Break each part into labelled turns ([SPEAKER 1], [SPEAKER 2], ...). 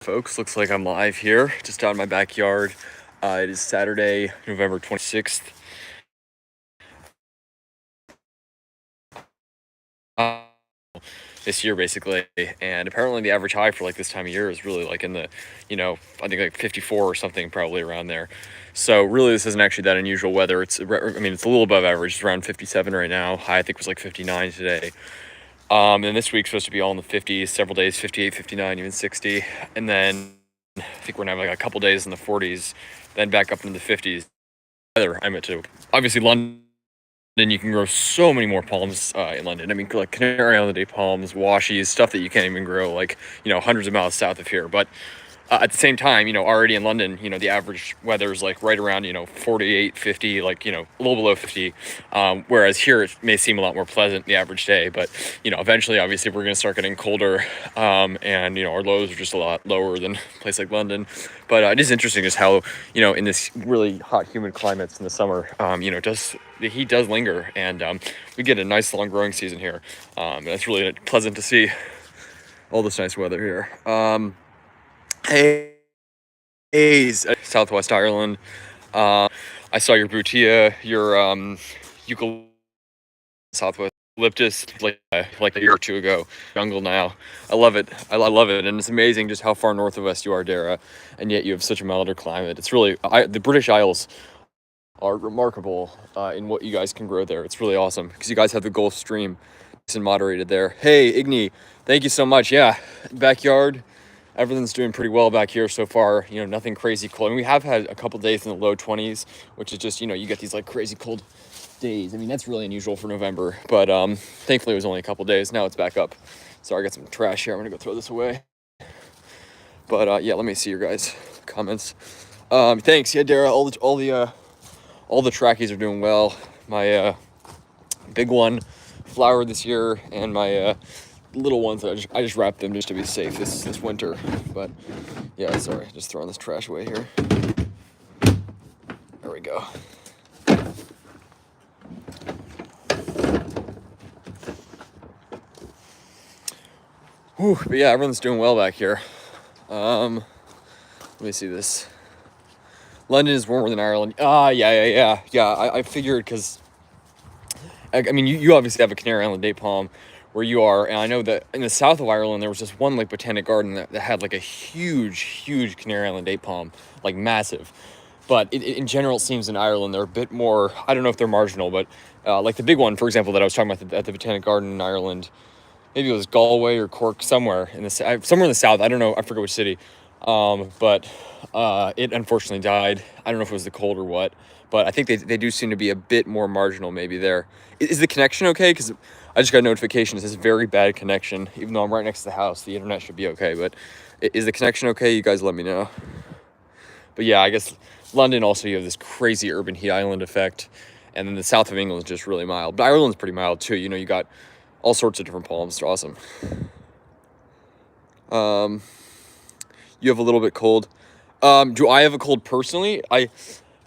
[SPEAKER 1] Folks, looks like I'm live here, just out in my backyard. It is Saturday, November 26th. This year, basically, and apparently the average high for like this time of year is really like in the, I think like 54 or something, probably around there. So really, this isn't actually that unusual weather. It's a little above average. It's around 57 right now. High, I think, was like 59 today. And this week's supposed to be all in the 50s, several days, 58, 59, even 60. And then I think we're gonna have like a couple days in the 40s, then back up into the 50s. I'm at obviously London. You can grow so many more palms in London. I mean, like Canary Island day palms, washies, stuff that you can't even grow like hundreds of miles south of here. But at the same time, already in London, the average weather is like right around 48, 50, like a little below 50. Whereas here it may seem a lot more pleasant the average day, but eventually, obviously, we're going to start getting colder, and our lows are just a lot lower than a place like London. But it is interesting just how in this really hot, humid climates in the summer, the heat does linger, and we get a nice long growing season here. And it's really pleasant to see all this nice weather here. Hey, Southwest Ireland. I saw your butia, your eucalyptus, Southwest eucalyptus, like a year or two ago. Jungle now. I love it. I love it, and it's amazing just how far north of us you are, Dara, and yet you have such a milder climate. It's really the British Isles are remarkable in what you guys can grow there. It's really awesome because you guys have the Gulf Stream, and moderated there. Hey, Igni, thank you so much. Yeah, backyard. Everything's doing pretty well back here so far. Nothing crazy cold. And we have had a couple days in the low 20s, which is just, you get these like crazy cold days. I mean, that's really unusual for November, but thankfully it was only a couple days. Now it's back up. Sorry, I got some trash here. I'm gonna go throw this away. But yeah, let me see your guys' comments. Thanks. Yeah, Dara, all the trackies are doing well. My big one flowered this year, and my little ones, I just wrapped them just to be safe this winter. But yeah, sorry, just throwing this trash away here. There we go. Whew, but yeah, everyone's doing well back here. Let me see this. London is warmer than Ireland. Yeah. I figured because I mean you obviously have a Canary Island date palm where you are, and I know that in the south of Ireland there was just one like botanic garden that had like a huge Canary Island date palm, like massive. But in general, it seems in Ireland they're a bit more, I don't know if they're marginal, but like the big one, for example, that I was talking about at the botanic garden in Ireland, maybe it was Galway or Cork, somewhere in the south. I don't know, I forget which city. But it unfortunately died. I don't know if it was the cold or what, but I think they do seem to be a bit more marginal maybe there. Is the connection okay? Because I just got a notification. It says very bad connection. Even though I'm right next to the house, the internet should be okay. But is the connection okay? You guys let me know. But yeah, I guess London also, you have this crazy urban heat island effect. And then the south of England is just really mild. But Ireland's pretty mild too. You got all sorts of different palms. It's awesome. You have a little bit cold. Do I have a cold personally?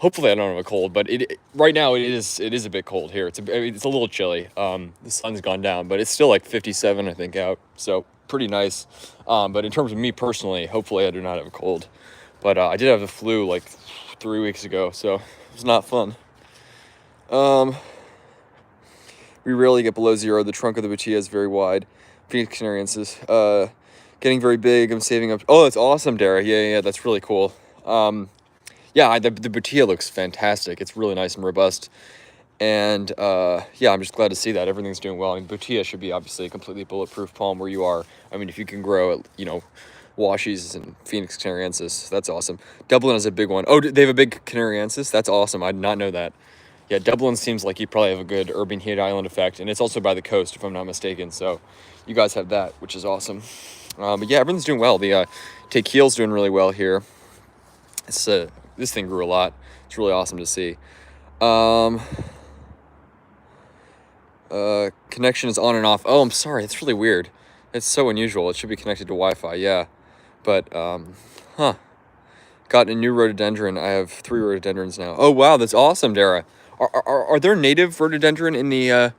[SPEAKER 1] Hopefully I don't have a cold, but right now it is a bit cold here. It's a little chilly. The sun's gone down, but it's still like 57, I think, out. So pretty nice. But in terms of me personally, hopefully I do not have a cold. But I did have the flu like 3 weeks ago, so it was not fun. We rarely get below 0. The trunk of the butia is very wide. Phoenix canariensis. Getting very big. I'm saving up. Oh, that's awesome, Dara. Yeah, that's really cool. Yeah, the butia looks fantastic. It's really nice and robust. And yeah, I'm just glad to see that everything's doing well. I mean, butia should be obviously a completely bulletproof palm where you are. I mean, if you can grow, washies and Phoenix canariensis, that's awesome. Dublin is a big one. Oh, they have a big canariensis? That's awesome. I did not know that. Yeah, Dublin seems like you probably have a good urban heat island effect, and it's also by the coast, if I'm not mistaken. So you guys have that, which is awesome. But yeah, everyone's doing well. The tequil's doing really well here. This thing grew a lot. It's really awesome to see. Connection is on and off. Oh, I'm sorry. It's really weird. It's so unusual. It should be connected to Wi-Fi. Yeah, but got a new rhododendron. I have 3 rhododendrons now. Oh wow, that's awesome, Dara. Are there native rhododendron in the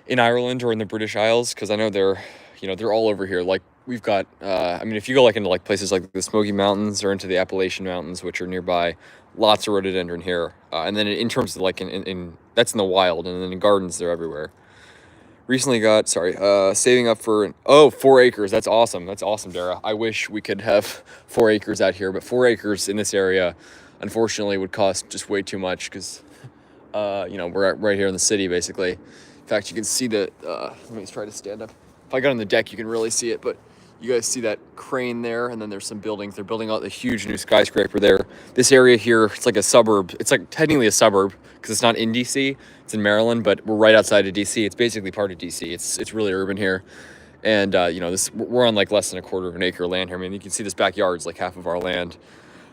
[SPEAKER 1] in Ireland or in the British Isles? Because I know they're all over here. Like we've got I mean, if you go like into like places like the Smoky Mountains or into the Appalachian Mountains, which are nearby, lots of rhododendron here. And then in terms of like in that's in the wild, and then in gardens they're everywhere. Recently got saving up for 4 acres. That's awesome. That's awesome, Dara. I wish we could have 4 acres out here, but 4 acres in this area, unfortunately, would cost just way too much because we're right here in the city, basically. In fact, you can see the, let me try to stand up. If I got on the deck, you can really see it, but you guys see that crane there, and then there's some buildings. They're building out the huge new skyscraper there. This area here, it's like a suburb. It's like technically a suburb because it's not in DC. It's in Maryland, but we're right outside of DC. It's basically part of DC. It's really urban here. And, we're on like less than a quarter of an acre of land here. I mean, you can see this backyard's like half of our land.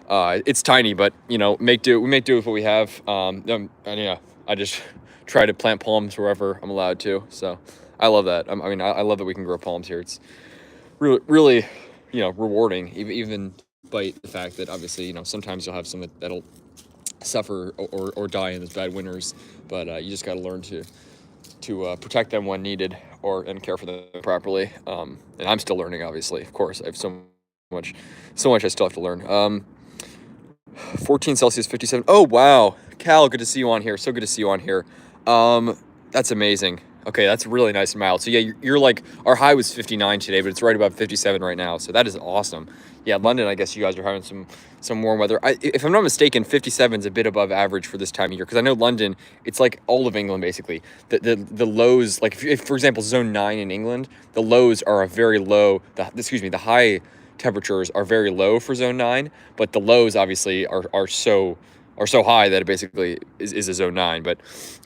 [SPEAKER 1] It's tiny, but we make do with what we have. And yeah, I just try to plant palms wherever I'm allowed to. So I love that. I love that we can grow palms here. It's really, rewarding. Even despite the fact that obviously, sometimes you'll have some that'll suffer or die in those bad winters. But you just got to learn to protect them when needed and care for them properly. And I'm still learning, obviously. Of course, I have much I still have to learn. 14 Celsius, 57. Oh, wow. Cal, good to see you on here. So good to see you on here. That's amazing. Okay, that's really nice and mild. So yeah, you're like, our high was 59 today, but it's right about 57 right now. So that is awesome. Yeah, London, I guess you guys are having some warm weather. If I'm not mistaken, 57 is a bit above average for this time of year, because I know London, it's like all of England basically. The lows, like if for example zone 9 in England, the lows are a very low. The high temperatures are very low for zone 9, but the lows obviously are so high that it basically is a zone 9. But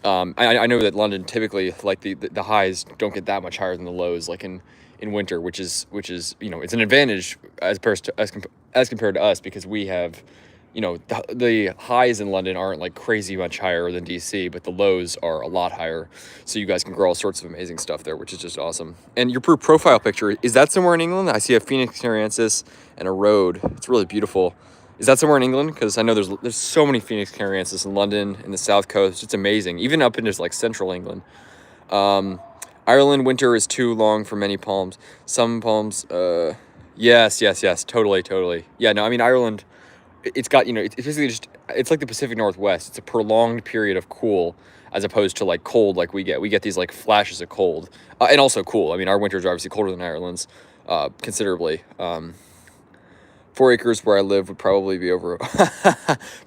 [SPEAKER 1] I know that London typically, like the highs don't get that much higher than the lows, like in winter, which is it's an advantage as compared to us, because we have the highs in London aren't like crazy much higher than DC, but the lows are a lot higher. So you guys can grow all sorts of amazing stuff there, which is just awesome. And your profile picture, is that somewhere in England? I see a Phoenix Canarensis and a road. It's really beautiful. Is that somewhere in England? Because I know there's so many Phoenix Canarensis in London, in the south coast. It's amazing. Even up into like central England. Ireland winter is too long for many palms. Some palms, yes, totally. Yeah, no, I mean, Ireland, it's got, it's basically it's like the Pacific Northwest. It's a prolonged period of cool as opposed to like cold like we get. We get these like flashes of cold and also cool. I mean, our winters are obviously colder than Ireland's considerably. 4 acres where I live would probably be over.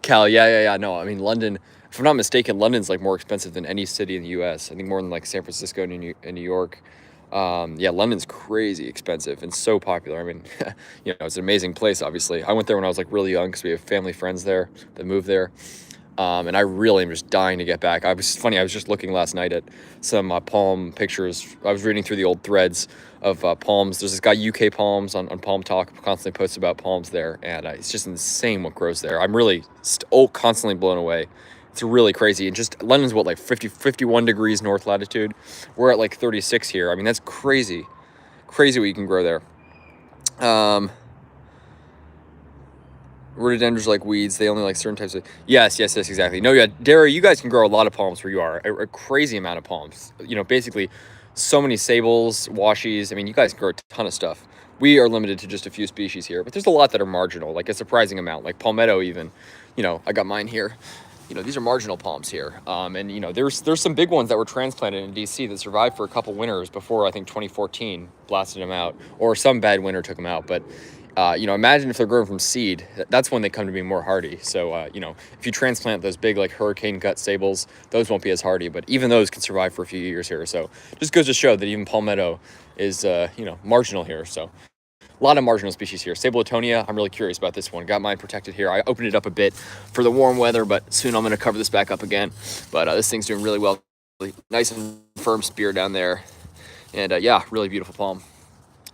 [SPEAKER 1] Cal, yeah. No, I mean, London, if I'm not mistaken, London's like more expensive than any city in the U.S. I think more than like San Francisco and New York. Yeah, London's crazy expensive and so popular. I mean, it's an amazing place, obviously. I went there when I was like really young because we have family friends there that moved there. And I really am just dying to get back. I was just looking last night at some palm pictures. I was reading through the old threads of palms. There's this guy, UK Palms, on Palm Talk, constantly posts about palms there. And it's just insane what grows there. I'm really constantly blown away. It's really crazy. And just London's what, like 51 degrees north latitude. We're at like 36 here. I mean, that's crazy. Crazy what you can grow there. Rhododendrons like weeds. They only like certain types of... Yes, exactly. No, yeah, Dara, you guys can grow a lot of palms where you are. A crazy amount of palms. Basically, so many sables, washies. I mean, you guys can grow a ton of stuff. We are limited to just a few species here, but there's a lot that are marginal, like a surprising amount, like palmetto even. I got mine here. These are marginal palms here. And, there's some big ones that were transplanted in DC that survived for a couple winters before, I think, 2014 blasted them out, or some bad winter took them out. But, imagine if they're grown from seed, that's when they come to be more hardy. So, if you transplant those big, like, hurricane gut sables, those won't be as hardy, but even those can survive for a few years here. So just goes to show that even palmetto is, marginal here. So a lot of marginal species here. Sabletonia, I'm really curious about this one. Got mine protected here. I opened it up a bit for the warm weather, but soon I'm going to cover this back up again. But this thing's doing really well. Really nice and firm spear down there. And yeah, really beautiful palm.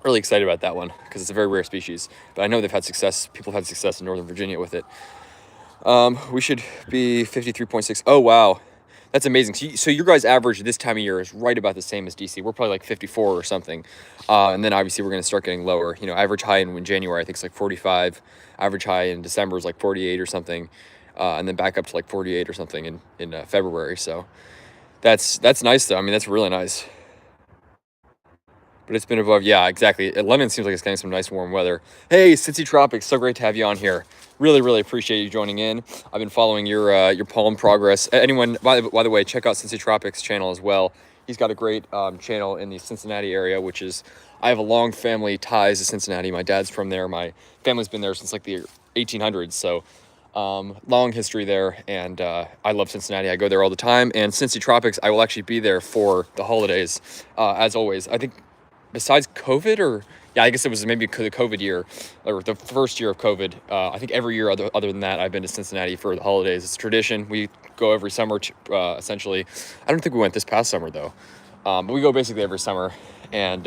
[SPEAKER 1] Really excited about that one because it's a very rare species. But I know they've had success. People have had success in Northern Virginia with it. We should be 53.6. Oh, wow. That's amazing. So your guys' average this time of year is right about the same as DC. We're probably like 54 or something. And then obviously we're going to start getting lower. Average high in January, I think, is like 45. Average high in December is like 48 or something. And then back up to like 48 or something in February. So that's nice, though. I mean, that's really nice. But it's been above, yeah, exactly. London seems like it's getting some nice warm weather. Hey, Cincy Tropics, so great to have you on here. Really, really appreciate you joining in. I've been following your palm progress. Anyone, by the way, check out Cincy Tropics channel as well. He's got a great channel in the Cincinnati area, which is, I have a long family ties to Cincinnati. My dad's from there. My family's been there since like the 1800s. So long history there, and I love Cincinnati. I go there all the time. And Cincy Tropics, I will actually be there for the holidays, as always. I think besides COVID, or yeah, I guess it was maybe the COVID year, or the first year of COVID. I think every year other than that, I've been to Cincinnati for the holidays. It's a tradition. We go every summer, essentially. I don't think we went this past summer though, but we go basically every summer, and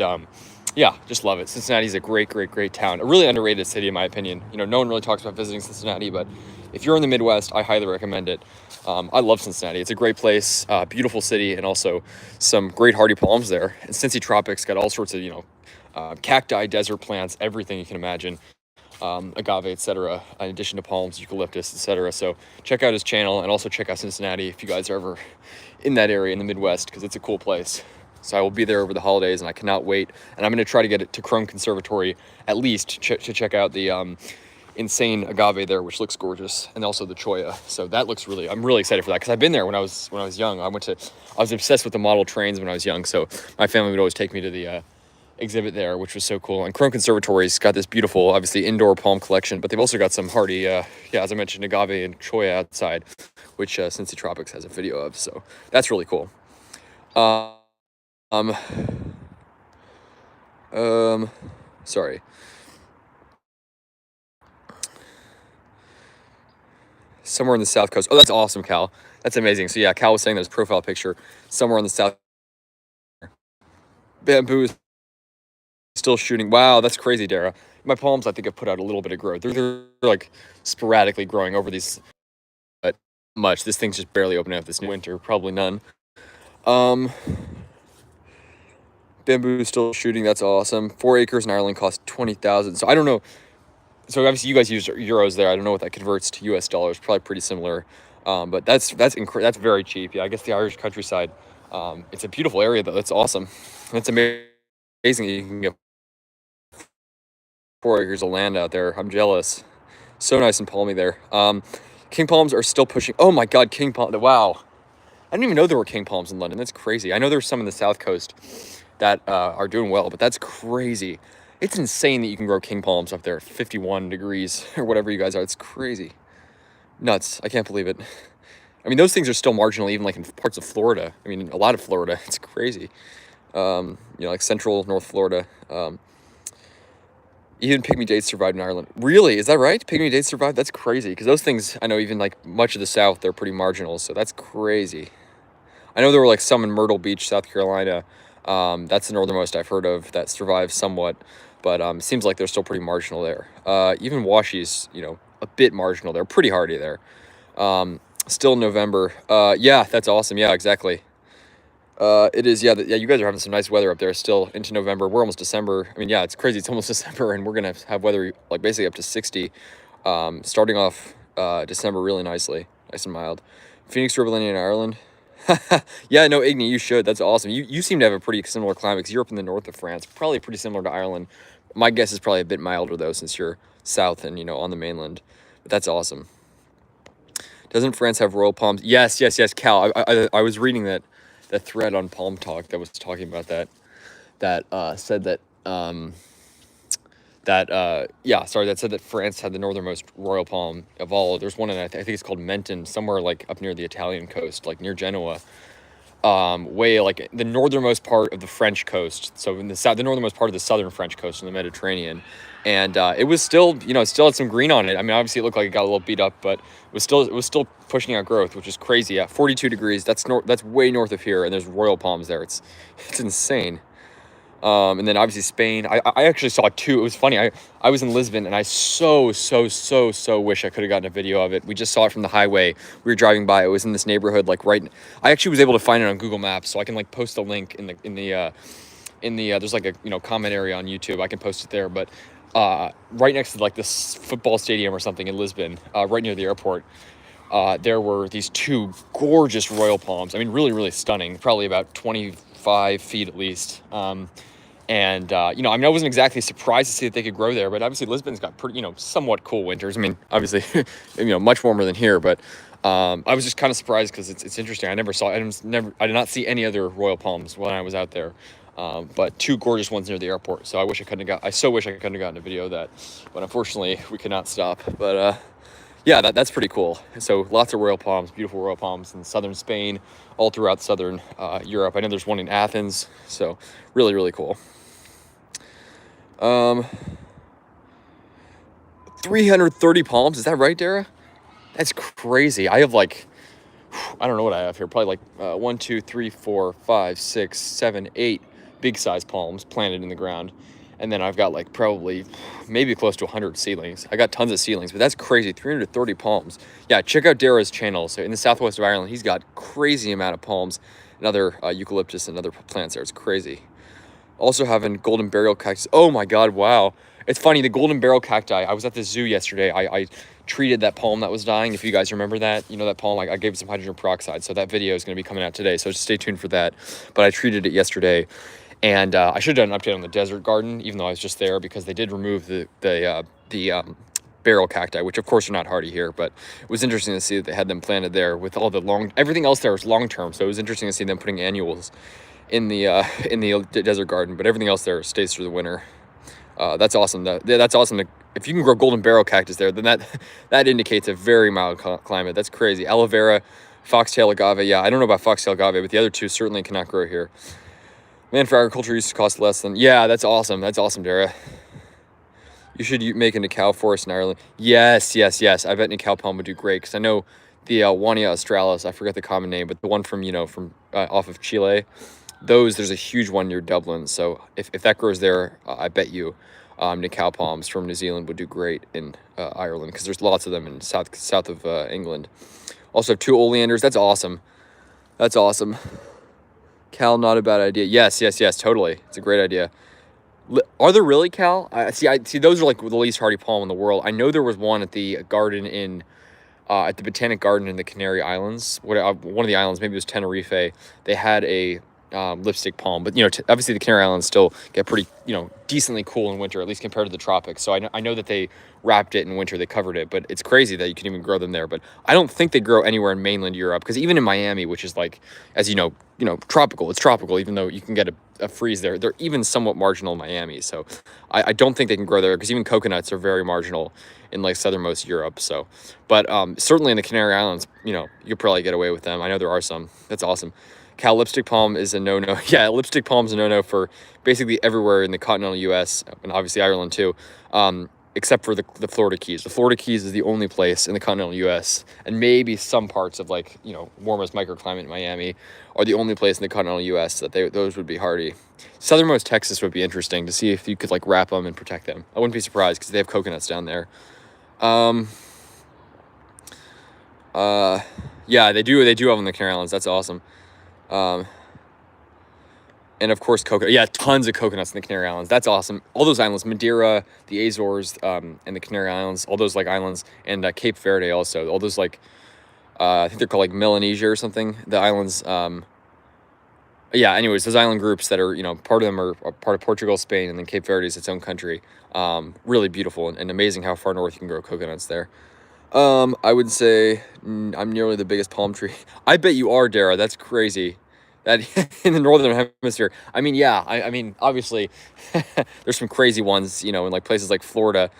[SPEAKER 1] yeah, just love it. Cincinnati's a great, great, great town. A really underrated city in my opinion. You know, no one really talks about visiting Cincinnati, but if you're in the Midwest, I highly recommend it. I love Cincinnati. It's a great place, beautiful city, and also some great hardy palms there. And Cincy Tropics got all sorts of, cacti, desert plants, everything you can imagine, agave, etc. In addition to palms, eucalyptus, etc. So check out his channel, and also check out Cincinnati if you guys are ever in that area in the Midwest, because it's a cool place. So I will be there over the holidays, and I cannot wait. And I'm going to try to get it to Crone Conservatory at least to check out the insane agave there, which looks gorgeous, and also the cholla. So that looks really, I'm really excited for that, because I've been there when I was young. I was obsessed with the model trains when I was young, so my family would always take me to the exhibit there, which was so cool. And Crone Conservatory's got this beautiful, obviously, indoor palm collection, but they've also got some hardy, yeah, as I mentioned, agave and cholla outside, which Cincy Tropics has a video of. So that's really cool. Sorry. Somewhere in the South Coast. Oh, that's awesome, Cal. That's amazing. So yeah, Cal was saying there's a profile picture somewhere on the South. Bamboo is still shooting. Wow, that's crazy, Dara. My palms, I think, have put out a little bit of growth. They're like sporadically growing over these, but much. This thing's just barely opening up this winter. Probably none. Bamboo is still shooting. That's awesome. 4 acres in Ireland cost 20,000. So I don't know. So obviously you guys use euros there. I don't know what that converts to US dollars. Probably pretty similar. But that's very cheap. Yeah, I guess the Irish countryside. It's a beautiful area though. That's awesome. It's amazing that you can get 4 acres of land out there. I'm jealous. So nice and palmy there. King palms are still pushing. Oh my God, king palm. Wow. I didn't even know there were king palms in London. That's crazy. I know there's some in the South Coast that are doing well, but that's crazy. It's insane that you can grow king palms up there at 51 degrees or whatever you guys are. It's crazy. Nuts. I can't believe it. I mean, those things are still marginal, even like in parts of Florida. I mean, a lot of Florida. It's crazy. Like central North Florida. Even pygmy dates survived in Ireland. Really? Is that right? Pygmy dates survived? That's crazy. Because those things, I know even like much of the South, they're pretty marginal. So that's crazy. I know there were like some in Myrtle Beach, South Carolina. That's the northernmost I've heard of that survived somewhat. But it seems like they're still pretty marginal there. Even Washies, a bit marginal. They're pretty hardy there. Still November. Yeah, that's awesome. Yeah, exactly. It is. Yeah, you guys are having some nice weather up there still into November. We're almost December. I mean, yeah, it's crazy. It's almost December, and we're going to have weather like basically up to 60. Starting off December really nicely. Nice and mild. Phoenix, Riverina, and Ireland. Yeah, no, Igny, you should. That's awesome. You seem to have a pretty similar climate, because you're up in the north of France. Probably pretty similar to Ireland. My guess is probably a bit milder, though, since you're south and, on the mainland. But that's awesome. Doesn't France have royal palms? Yes, Cal. I was reading that thread on Palm Talk that was talking about that said that that said that France had the northernmost royal palm of all. There's one in, I think it's called Menton, somewhere like up near the Italian coast, like near Genoa. Way like the northernmost part of the French coast. So in the south, the northernmost part of the southern French coast in the Mediterranean. And it was still, it still had some green on it. I mean, obviously it looked like it got a little beat up, but it was still pushing out growth, which is crazy. At 42 degrees, that's way north of here, and there's royal palms there. It's insane. And then obviously Spain. I actually saw two. It was funny. I was in Lisbon, and I so wish I could have gotten a video of it. We just saw it from the highway. We were driving by. It was in this neighborhood, like right. I actually was able to find it on Google Maps, so I can like post a link in the there's like a comment area on YouTube. I can post it there, but right next to like this football stadium or something in Lisbon, right near the airport. There were these two gorgeous royal palms. I mean, really stunning. Probably about 25 feet at least. And, you know, I mean, I wasn't exactly surprised to see that they could grow there, but obviously Lisbon's got pretty, you know, somewhat cool winters. I mean, obviously, you know, much warmer than here, but I was just kind of surprised because it's interesting. I did not see any other royal palms when I was out there. But two gorgeous ones near the airport. So I so wish I couldn't have gotten a video of that, but unfortunately we could not stop. But, yeah, that's pretty cool. So lots of royal palms, beautiful royal palms in southern Spain, all throughout southern Europe. I know there's one in Athens, so really, really cool. 330 palms, is that right, Dara? That's crazy. I have like, I don't know what I have here, probably like 1, 2, 3, 4, 5, 6, 7, 8 big size palms planted in the ground. And then I've got like probably maybe close to 100 seedlings. I got tons of seedlings, but that's crazy. 330 palms. Yeah, check out Dara's channel. So in the southwest of Ireland, he's got crazy amount of palms and other eucalyptus and other plants there. It's crazy. Also having golden burial cactus. Oh my God, wow. It's funny, the golden barrel cacti, I was at the zoo yesterday. I treated that palm that was dying, if you guys remember that. You know that palm, I gave it some hydrogen peroxide, so that video is going to be coming out today, so just stay tuned for that. But I treated it yesterday, and I should have done an update on the desert garden, even though I was just there, because they did remove the barrel cacti, which of course are not hardy here, but it was interesting to see that they had them planted there with all the everything else there was long-term, so it was interesting to see them putting annuals in the desert garden, but everything else there stays through the winter. That's awesome. That's awesome. If you can grow golden barrel cactus there, then that indicates a very mild climate. That's crazy. Aloe vera, foxtail agave. Yeah, I don't know about foxtail agave, but the other two certainly cannot grow here. Land for agriculture used to cost less than. Yeah, that's awesome. That's awesome, Dara. You should make a Nicau forest in Ireland. Yes. I bet Nicau palm would do great, because I know the Wania australis. I forget the common name, but the one from off of Chile. There's a huge one near Dublin. So if that grows there, I bet you Nicau palms from New Zealand would do great in Ireland, because there's lots of them in south of England. Also 2 oleanders. That's awesome. That's awesome. Cal, not a bad idea. Yes, totally. It's a great idea. Are there really, Cal? I see those are like the least hardy palm in the world. I know there was one at the garden at the Botanic Garden in the Canary Islands. One of the islands, maybe it was Tenerife. They had a lipstick palm, but obviously the Canary Islands still get pretty decently cool in winter, at least compared to the tropics. So I know that they wrapped it in winter, they covered it, but it's crazy that you can even grow them there. But I don't think they grow anywhere in mainland Europe, because even in Miami, which is like, as you know, tropical, it's tropical, even though you can get a freeze there, they're even somewhat marginal in Miami. So I don't think they can grow there, because even coconuts are very marginal in like southernmost Europe. So, but certainly in the Canary Islands, you'll probably get away with them. I know there are some. That's awesome. Cal, lipstick palm is a no-no. Yeah, lipstick palm is a no-no for basically everywhere in the continental U.S. and obviously Ireland too, except for the Florida Keys. The Florida Keys is the only place in the continental U.S. and maybe some parts of warmest microclimate in Miami are the only place in the continental U.S. that those would be hardy. Southernmost Texas would be interesting to see if you could wrap them and protect them. I wouldn't be surprised, because they have coconuts down there. Yeah, they do have them in the Canary Islands. That's awesome. And of course, coconut. Yeah, tons of coconuts in the Canary Islands. That's awesome. All those islands, Madeira, the Azores, and the Canary Islands, all those islands, and Cape Verde also. All those I think they're called Melanesia or something. The islands. Yeah. Anyways, those island groups that are part of them are part of Portugal, Spain, and then Cape Verde is its own country. Really beautiful and amazing how far north you can grow coconuts there. I would say I'm nearly the biggest palm tree. I bet you are, Dara. That's crazy. That in the northern hemisphere. I mean, yeah. I mean, obviously, there's some crazy ones, in places like Florida,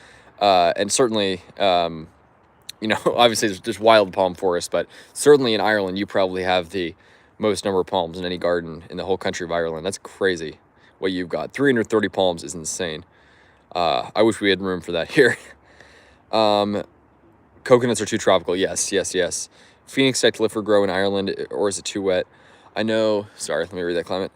[SPEAKER 1] and certainly, obviously there's wild palm forests, but certainly in Ireland, you probably have the most number of palms in any garden in the whole country of Ireland. That's crazy what you've got. 330 palms is insane. I wish we had room for that here. Coconuts are too tropical. Yes. Phoenix dictylifera grow in Ireland, or is it too wet? I know. Sorry, let me read that climate.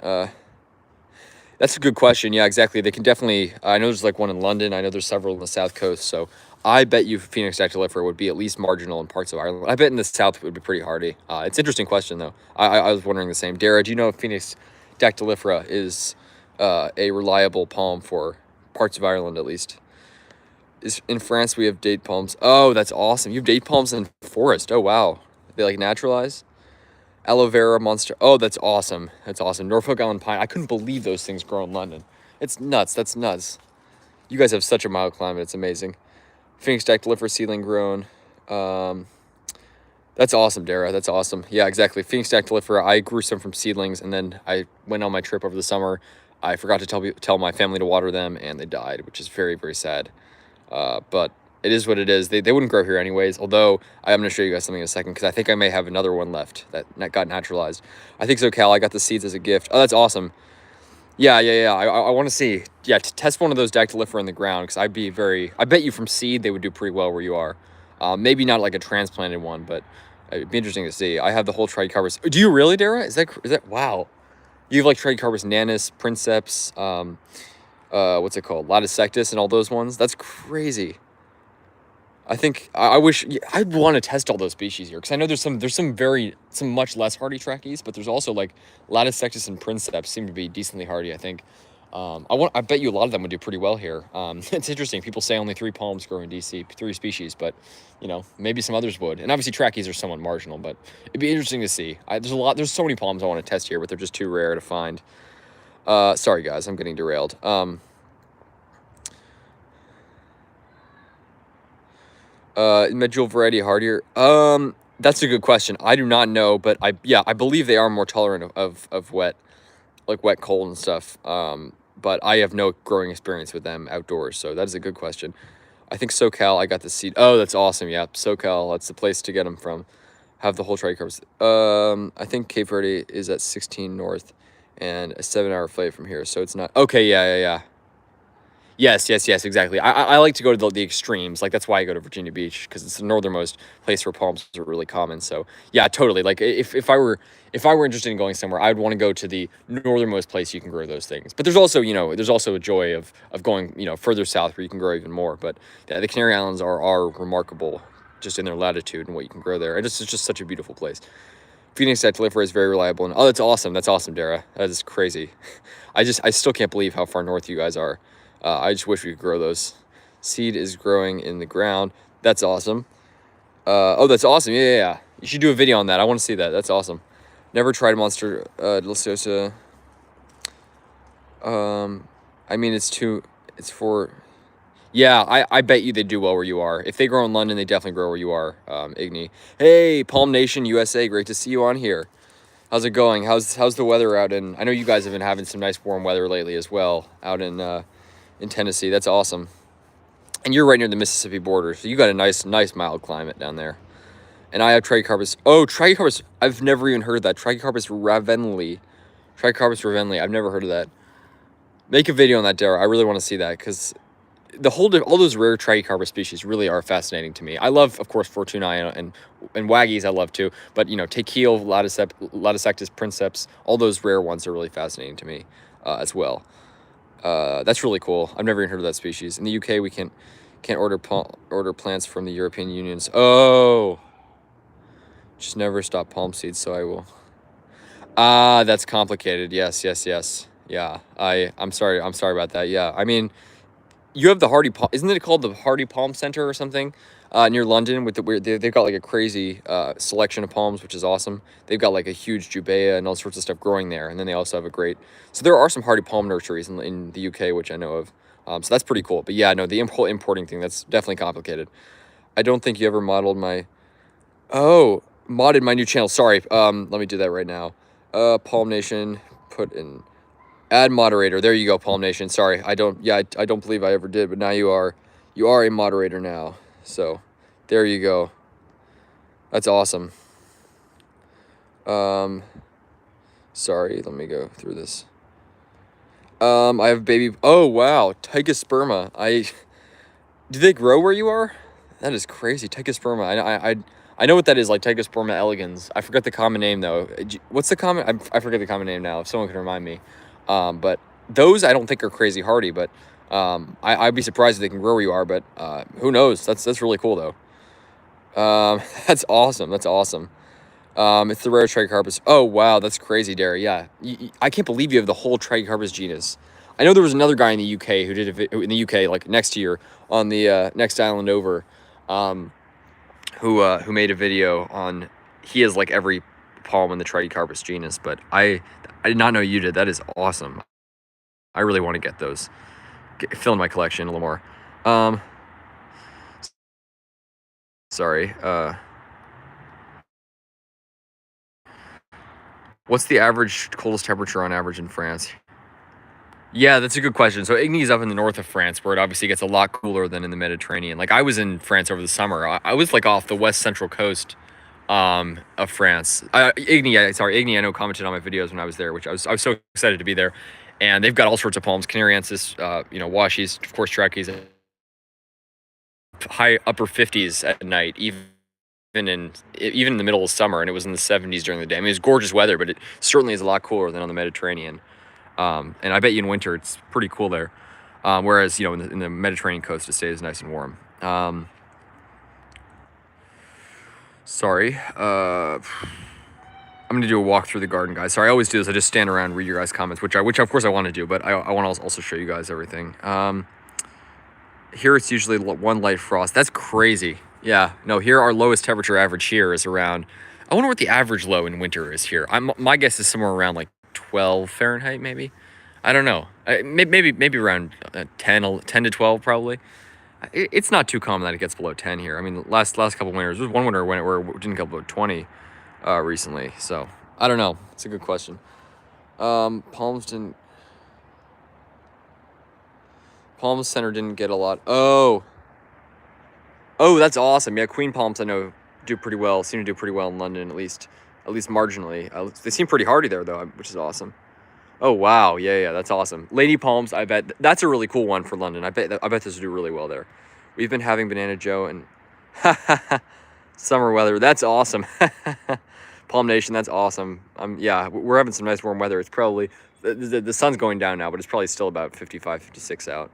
[SPEAKER 1] That's a good question. Yeah, exactly. They can definitely. I know there's one in London. I know there's several on the south coast. So I bet you Phoenix dictylifera would be at least marginal in parts of Ireland. I bet in the south it would be pretty hardy. It's an interesting question though. I was wondering the same. Dara, do you know if Phoenix dictylifera is a reliable palm for parts of Ireland at least? In France we have date palms. Oh, that's awesome. You have date palms in forest. Oh wow. They naturalize. Aloe vera monster. Oh, that's awesome. Norfolk Island pine. I couldn't believe those things grow in London. It's nuts. That's nuts. You guys have such a mild climate. It's amazing. Phoenix dactylifera seedling grown. Um, that's awesome, Dara. That's awesome. Yeah, exactly. Phoenix dactylifera. I grew some from seedlings, and then I went on my trip over the summer. I forgot to tell my family to water them, and they died, which is very, very sad. But it is what it is. They wouldn't grow here anyways. Although I'm going to show you guys something in a second because I think I may have another one left that got naturalized. I think so, Cal. I got the seeds as a gift. Oh, that's awesome. Yeah. I want to see. Yeah, to test one of those dactylifera in the ground because I bet you from seed they would do pretty well where you are. Maybe not like a transplanted one, but it'd be interesting to see. I have the whole Trichocarpus. Do you really, Dara? Is that wow? You have like Trichocarpus nanus, princeps, what's it called, Latticectus, and all those ones. That's crazy. I think I wish I'd want to test all those species here because I know there's some much less hardy trackies, but there's also like Latticectus and Princeps seem to be decently hardy. I think. I bet you a lot of them would do pretty well here. It's interesting. People say only 3 palms grow in DC, 3 species, but maybe some others would. And obviously trackies are somewhat marginal, but it'd be interesting to see. There's so many palms I want to test here, but they're just too rare to find. Sorry guys, I'm getting derailed. Medjool variety hardier? That's a good question. I do not know, but I believe they are more tolerant of wet, like wet cold and stuff. But I have no growing experience with them outdoors, so that is a good question. I think SoCal, I got the seed. Oh, that's awesome. Yeah, SoCal, that's the place to get them from. Have the whole trichocarpus. I think Cape Verde is at 16 north and a 7-hour flight from here, so it's not. Okay, yeah. Yes, exactly. I like to go to the extremes. Like, that's why I go to Virginia Beach, because it's the northernmost place where palms are really common. So, yeah, totally. Like, if I were interested in going somewhere, I'd want to go to the northernmost place you can grow those things. But there's also, there's also a joy of going, further south where you can grow even more. But the Canary Islands are remarkable just in their latitude and what you can grow there. It's just such a beautiful place. Phoenix dactylifera is very reliable. And, oh, that's awesome. That's awesome, Dara. That is crazy. I still can't believe how far north you guys are. I just wish we could grow those. Seed is growing in the ground. That's awesome. Oh, that's awesome. Yeah. You should do a video on that. I want to see that. That's awesome. Never tried Monster Deliciosa. I mean, it's for... Yeah, I bet you they do well where you are. If they grow in London, they definitely grow where you are, Igni. Hey, Palm Nation, USA. Great to see you on here. How's it going? How's the weather out in... I know you guys have been having some nice warm weather lately as well out in Tennessee. That's awesome. And you're right near the Mississippi border, so you got a nice mild climate down there. And I have Trichocarpus. Oh, Trichocarpus. I've never even heard of that. Trichocarpus ravenli. I've never heard of that. Make a video on that, Dara. I really want to see that because all those rare Trichocarpus species really are fascinating to me. I love, of course, Fortunae and Waggies I love too. But, Tequil, Latticectus, Princeps, all those rare ones are really fascinating to me as well. That's really cool. I've never even heard of that species. In the UK, we can't order plants from the European Unions. Oh, just never stop palm seeds, so I will. That's complicated. Yes. Yeah, I'm sorry about that. Yeah, I mean, you have the Hardy Palm. Isn't it called the Hardy Palm Center or something? Near London with the weird. They've got like a crazy selection of palms, which is awesome. They've got like a huge Jubea and all sorts of stuff growing there, and then they also have a great. So there are some hardy palm nurseries in the UK, which I know of. So that's pretty cool. But yeah, no, the whole importing thing, that's definitely complicated. I don't think you ever modeled my. Oh, modded my new channel. Sorry. Let me do that right now. Palm Nation, put in. Add moderator. There you go, Palm Nation. Sorry, I don't believe I ever did, but now you are a moderator now. So, there you go. That's awesome. Sorry, let me go through this. I have baby. Oh wow, Tychosperma. Do they grow where you are? That is crazy, Tychosperma. I know what that is, like Tychosperma elegans. I forgot the common name though. What's the common? I forget the common name now. If someone can remind me. But those I don't think are crazy hardy, but I'd be surprised if they can grow where you are, but who knows? That's really cool though. That's awesome. It's the rare Trichocarpus. Oh wow, that's crazy, Dara. Yeah, I can't believe you have the whole Trichocarpus genus. I know there was another guy in the UK who did in the UK like next year on the next island over, who made a video on. He has like every palm in the Trichocarpus genus, but I did not know you did. That is awesome. I really want to get those, fill in my collection a little more. Um, sorry. What's the average coldest temperature on average in France? Yeah, that's a good question. So Igny is up in the north of France, where it obviously gets a lot cooler than in the Mediterranean. Like I was in France over the summer. I was like off the west central coast of France. Igny, I know commented on my videos when I was there, which I was so excited to be there. And they've got all sorts of palms, Canariensis, washies, of course, trackies, high upper 50s at night, even in the middle of summer, and it was in the 70s during the day. I mean, it's gorgeous weather, but it certainly is a lot cooler than on the Mediterranean. And I bet you in winter it's pretty cool there. Whereas in the Mediterranean coast it stays nice and warm. Sorry. I'm gonna do a walk through the garden, guys. Sorry, I always do this. I just stand around and read your guys' comments, which of course I want to do, but I want to also show you guys everything. Here it's usually one light frost. That's crazy. Yeah. No, here our lowest temperature average here is around. I wonder what the average low in winter is here. My guess is somewhere around like 12 Fahrenheit, maybe. I don't know. Maybe around 10 to 12 probably. It's not too common that it gets below 10 here. I mean, last couple winters, there was one winter where it didn't go below 20 recently. So I don't know. It's a good question. Palms Center didn't get a lot. Oh, that's awesome. Yeah, Queen Palms I know do pretty well. Seem to do pretty well in London, at least marginally. They seem pretty hardy there though, which is awesome. Oh wow, yeah, that's awesome. Lady Palms, I bet that's a really cool one for London. I bet this will do really well there. We've been having Banana Joe and summer weather. That's awesome. Palm Nation, that's awesome. Yeah, we're having some nice warm weather. It's probably the sun's going down now, but it's probably still about 55, 56 out.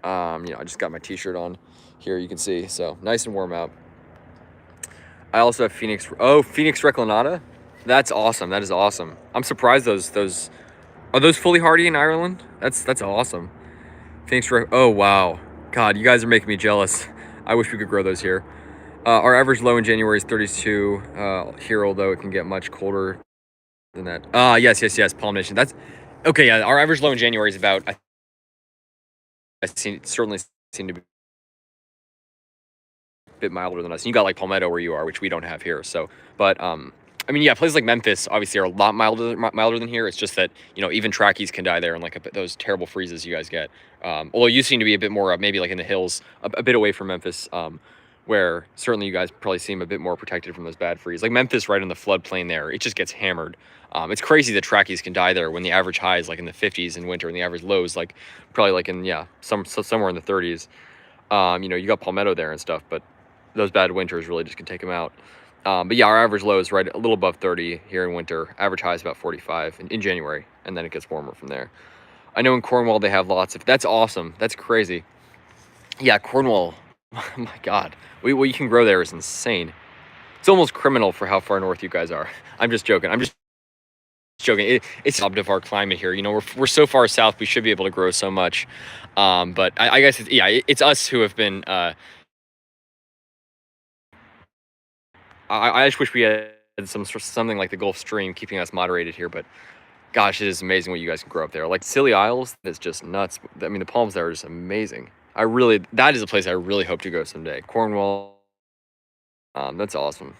[SPEAKER 1] I just got my t-shirt on here, you can see, so nice and warm out. I also have Phoenix Reclinata. That's awesome. That is awesome. I'm surprised those are those fully hardy in Ireland? That's awesome. Oh wow, God, you guys are making me jealous. I wish we could grow those here. Our average low in January is 32 here, although it can get much colder than that. Yes, Palm Nation. That's okay. Yeah, our average low in January is about. Certainly seem to be a bit milder than us. And you got like Palmetto where you are, which we don't have here. So, but I mean, yeah, places like Memphis obviously are a lot milder than here. It's just that even trackies can die there, and like those terrible freezes you guys get. Although you seem to be a bit more maybe like in the hills, a bit away from Memphis, where certainly you guys probably seem a bit more protected from those bad freezes. Like Memphis, right in the floodplain there, it just gets hammered. It's crazy that trackies can die there when the average high is like in the 50s in winter, and the average low is like probably like in somewhere in the 30s. You got Palmetto there and stuff, but those bad winters really just can take them out. But yeah, our average low is right a little above 30 here in winter. Average high is about 45 in January, and then it gets warmer from there. I know in Cornwall they have lots of. That's awesome. That's crazy. Yeah, Cornwall. Oh my God, what you can grow there is insane. It's almost criminal for how far north you guys are. I'm just joking. It's of our climate here. We're so far south, we should be able to grow so much. But I guess it's us who have been. I just wish we had something like the Gulf Stream keeping us moderated here. But gosh, it is amazing what you guys can grow up there. Like Scilly Isles, that's just nuts. I mean, the palms there are just amazing. That is a place I really hope to go someday. Cornwall, that's awesome.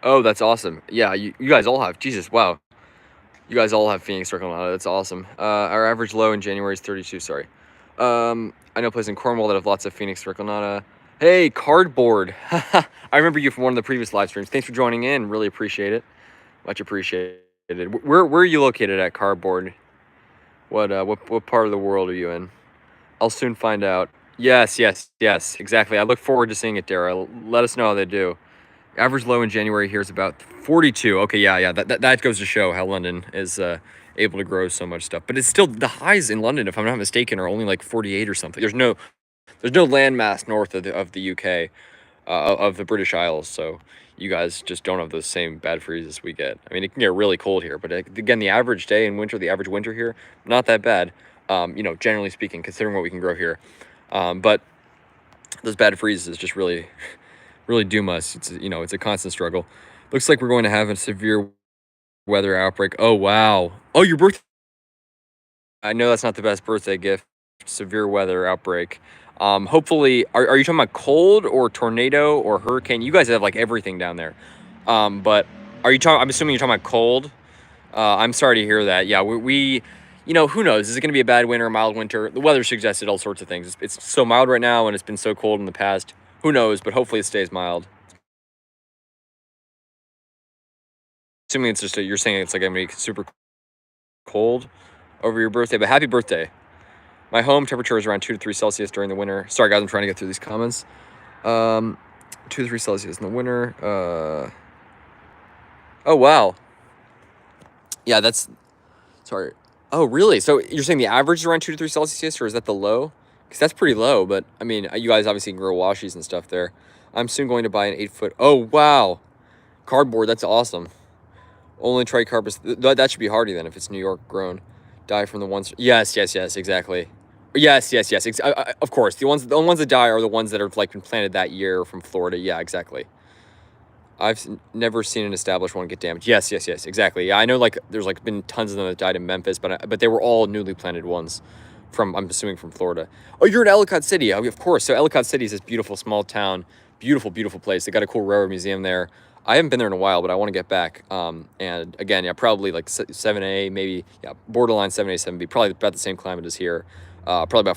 [SPEAKER 1] Oh, that's awesome. Yeah, you guys all have. Jesus, wow. You guys all have Phoenix Reclinata. That's awesome. Our average low in January is 32. Sorry. I know a place in Cornwall that have lots of Phoenix Reclinata. Hey, Cardboard. I remember you from one of the previous live streams. Thanks for joining in. Really appreciate it. Much appreciated. Where are you located at, Cardboard? What part of the world are you in? I'll soon find out. Yes, exactly. I look forward to seeing it, Dara. Let us know how they do. Average low in January here is about 42. Okay, yeah. That goes to show how London is able to grow so much stuff. But it's still, the highs in London, if I'm not mistaken, are only like 48 or something. There's no landmass north of the UK, of the British Isles. So you guys just don't have those same bad freezes we get. I mean, it can get really cold here, but again, the average day in winter, the average winter here, not that bad. Generally speaking, considering what we can grow here. But those bad freezes just really really doom us. It's, you know, it's a constant struggle. Looks like we're going to have a severe weather outbreak. Oh, wow. Oh, your birthday. I know that's not the best birthday gift. Severe weather outbreak. Hopefully, are you talking about cold or tornado or hurricane? You guys have like everything down there. But are you talking? I'm assuming you're talking about cold. I'm sorry to hear that. Yeah, you know, who knows? Is it going to be a bad winter, mild winter? The weather suggested all sorts of things. It's so mild right now, and it's been so cold in the past. Who knows? But hopefully, it stays mild. Assuming it's just you're saying it's like going to be super cold over your birthday, but happy birthday. My home temperature is around 2 to 3 Celsius during the winter. Sorry, guys, I'm trying to get through these comments. 2 to 3 Celsius in the winter. Oh, wow. Yeah, that's... Sorry. Oh, really? So you're saying the average is around 2 to 3 Celsius, or is that the low? Because that's pretty low, but, I mean, you guys obviously can grow washies and stuff there. I'm soon going to buy an 8-foot... Oh, wow. Cardboard, that's awesome. Only tricarpus... That should be hardy, then, if it's New York grown. Die from the ones... Yes, exactly. Yes. Of course, the ones that die are the ones that have like been planted that year from Florida. Yeah, exactly. I've never seen an established one get damaged. Yes, exactly. Yeah, I know like there's like been tons of them that died in Memphis, but they were all newly planted ones from, I'm assuming, from Florida. Oh, you're in Ellicott City. Oh, of course. So Ellicott City is this beautiful small town, beautiful place. They got a cool railroad museum there. I haven't been there in a while, but I want to get back. And again, yeah, probably like 7A, maybe, yeah, borderline 7A, 7B, probably about the same climate as here. Probably about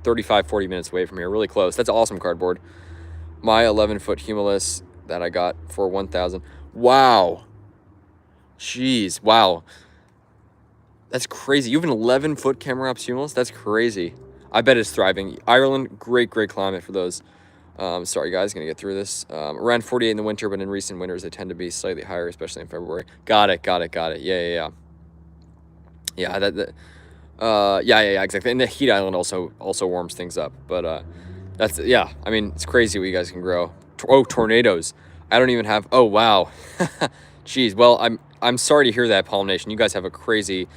[SPEAKER 1] 35, 40 minutes away from here. Really close. That's awesome cardboard. My 11-foot Humulus that I got for 1,000. Wow. Jeez. Wow. That's crazy. You have an 11-foot Camerops Humulus? That's crazy. I bet it's thriving. Ireland, great climate for those. Sorry, guys. Going to get through this. Around 48 in the winter, but in recent winters, they tend to be slightly higher, especially in February. Got it. Yeah. Yeah, exactly. And the heat island also warms things up. But that's, yeah, I mean, it's crazy what you guys can grow. Tornadoes. I don't even have... Oh, wow. Jeez. Well, I'm sorry to hear that, Palm Nation. You guys have a crazy...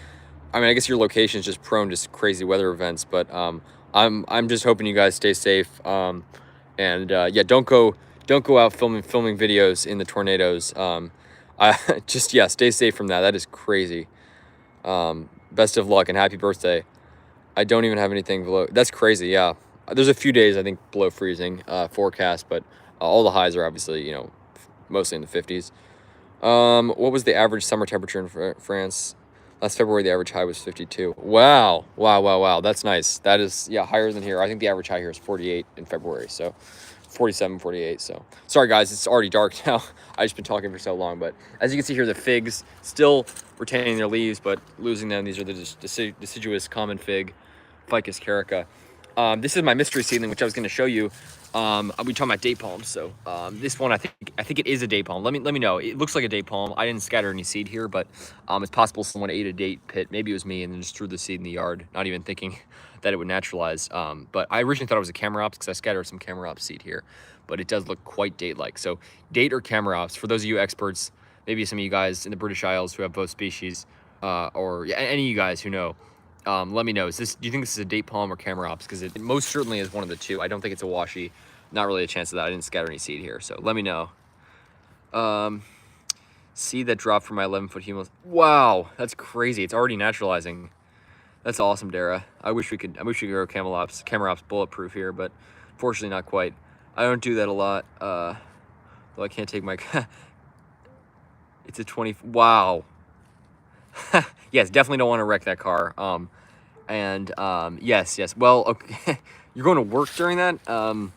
[SPEAKER 1] I mean, I guess your location is just prone to crazy weather events, but I'm just hoping you guys stay safe. Yeah, don't go out filming videos in the tornadoes. Stay safe from that. That is crazy. Best of luck and happy birthday. I don't even have anything below. That's crazy. Yeah, there's a few days I think below freezing forecast, but all the highs are obviously, you know, mostly in the 50s. What was the average summer temperature in France? Last February, the average high was 52. Wow. That's nice. That is, yeah, higher than here. I think the average high here is 48 in February. So 47, 48. So sorry, guys, it's already dark now. I've just been talking for so long. But as you can see here, the figs still retaining their leaves, but losing them. These are the deciduous common fig, Ficus carica. This is my mystery seedling, which I was going to show you. I'll be talking about date palms. So this one, I think it is a date palm. Let me know. It looks like a date palm. I didn't scatter any seed here, but it's possible someone ate a date pit. Maybe it was me, and then just threw the seed in the yard, not even thinking that it would naturalize. But I originally thought it was a Camerops because I scattered some Camerops seed here, but it does look quite date-like. So date or Camerops, for those of you experts, maybe some of you guys in the British Isles who have both species, or any of you guys who know, let me know. Do you think this is a date palm or Camerops? Because it most certainly is one of the two. I don't think it's a washi. Not really a chance of that. I didn't scatter any seed here, so let me know. Seed that dropped from my 11-foot Humulus. Wow, that's crazy. It's already naturalizing. That's awesome, Dara. I wish we could grow Camerops bulletproof here, but fortunately not quite. I don't do that a lot. Though I can't take my... It's a 20... Wow. Yes, definitely don't want to wreck that car. Yes. Well, okay. You're going to work during that?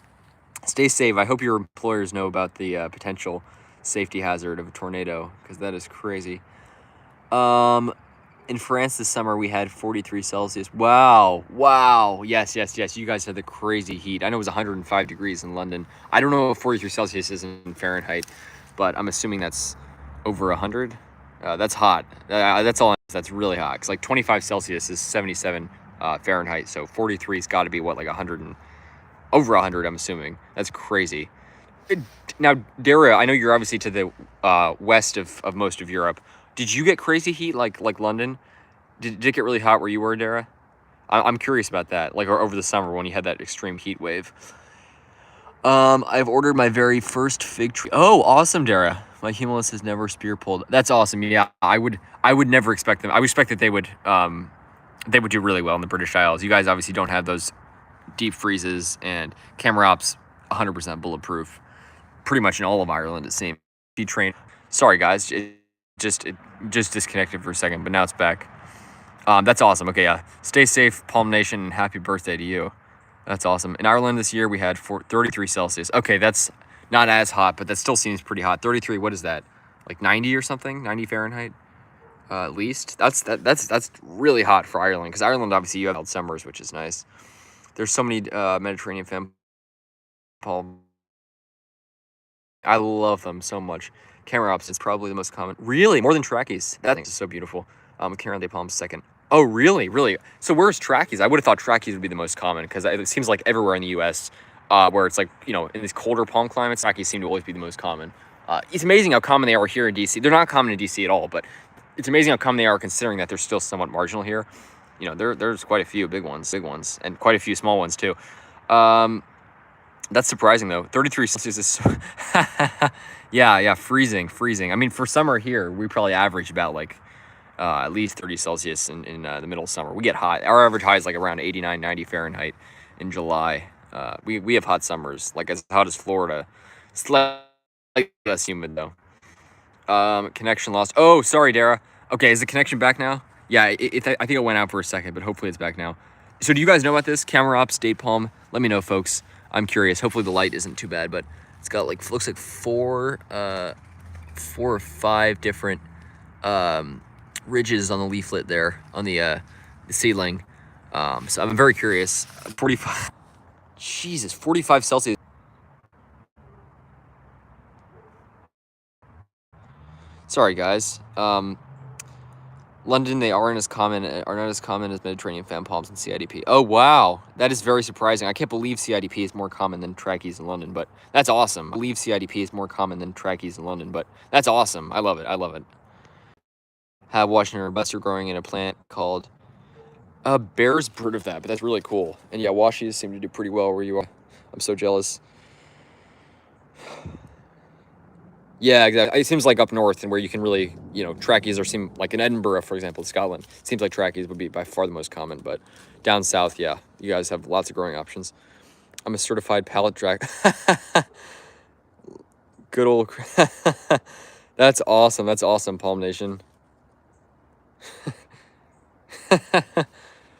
[SPEAKER 1] Stay safe. I hope your employers know about the potential safety hazard of a tornado, because that is crazy. In France this summer, we had 43 Celsius. Wow. Yes. You guys had the crazy heat. I know it was 105 degrees in London. I don't know what 43 Celsius is in Fahrenheit, but I'm assuming that's over 100. That's hot. That's all. That's really hot. Because like 25 Celsius is 77 Fahrenheit. So 43's got to be what, like 100 and over 100. I'm assuming. That's crazy. Now, Dara, I know you're obviously to the west of most of Europe. Did you get crazy heat like London? Did it get really hot where you were, Dara? I'm curious about that. Like over the summer when you had that extreme heat wave. I've ordered my very first fig tree. Oh, awesome, Dara. My humulus has never spear pulled. That's awesome. Yeah, I would never expect them. I would expect that they would do really well in the British Isles. You guys obviously don't have those deep freezes, and camera ops 100% bulletproof. Pretty much in all of Ireland, it seems. Train. Sorry, guys. It just disconnected for a second, but now it's back. That's awesome. Okay, yeah. Stay safe, Palm Nation, and happy birthday to you. That's awesome. In Ireland this year, we had 33 Celsius. Okay, that's not as hot, but that still seems pretty hot. 33, what is that? Like 90 or something? 90 Fahrenheit? At least. That's really hot for Ireland, because Ireland, obviously, you have mild summers, which is nice. There's so many Mediterranean fan palm. I love them so much. Camera ops is probably the most common. Really? More than trackies. That thing is so beautiful. Camera de Palm's second. Oh, really? Really? So where's trackies? I would have thought trackies would be the most common, because it seems like everywhere in the U.S., where it's like, in these colder palm climates, trackies seem to always be the most common. It's amazing how common they are here in D.C. They're not common in D.C. at all, but it's amazing how common they are, considering that they're still somewhat marginal here. There's quite a few big ones, and quite a few small ones too. That's surprising though. 33 Celsius is so yeah, freezing. I mean, for summer here, we probably average about like at least 30 Celsius in the middle of summer. We get hot. Our average high is like around 89, 90 Fahrenheit in July. We have hot summers, like as hot as Florida. Slightly less humid though. Connection lost. Oh, sorry, Dara. Okay, is the connection back now? Yeah, I think it went out for a second, but hopefully it's back now. So do you guys know about this? Camera ops, date palm? Let me know, folks. I'm curious. Hopefully the light isn't too bad, but it's got like, looks like four or five different ridges on the leaflet there, on the seedling. So I'm very curious. 45, Jesus, 45 Celsius. Sorry, guys. London, they are not as common as Mediterranean fan palms and CIDP. Oh, wow. That is very surprising. I can't believe CIDP is more common than trackies in London, but that's awesome. I believe CIDP is more common than trackies in London, but that's awesome. I love it. Have Washington robusta growing in a plant called Bear's Bird of that, but that's really cool. And yeah, washies seem to do pretty well where you are. I'm so jealous. Yeah, exactly. It seems like up north and where you can really, trackies seem like in Edinburgh, for example, Scotland. It seems like trackies would be by far the most common, but down south, yeah, you guys have lots of growing options. I'm a certified pallet drag. Good old. That's awesome, Palm Nation.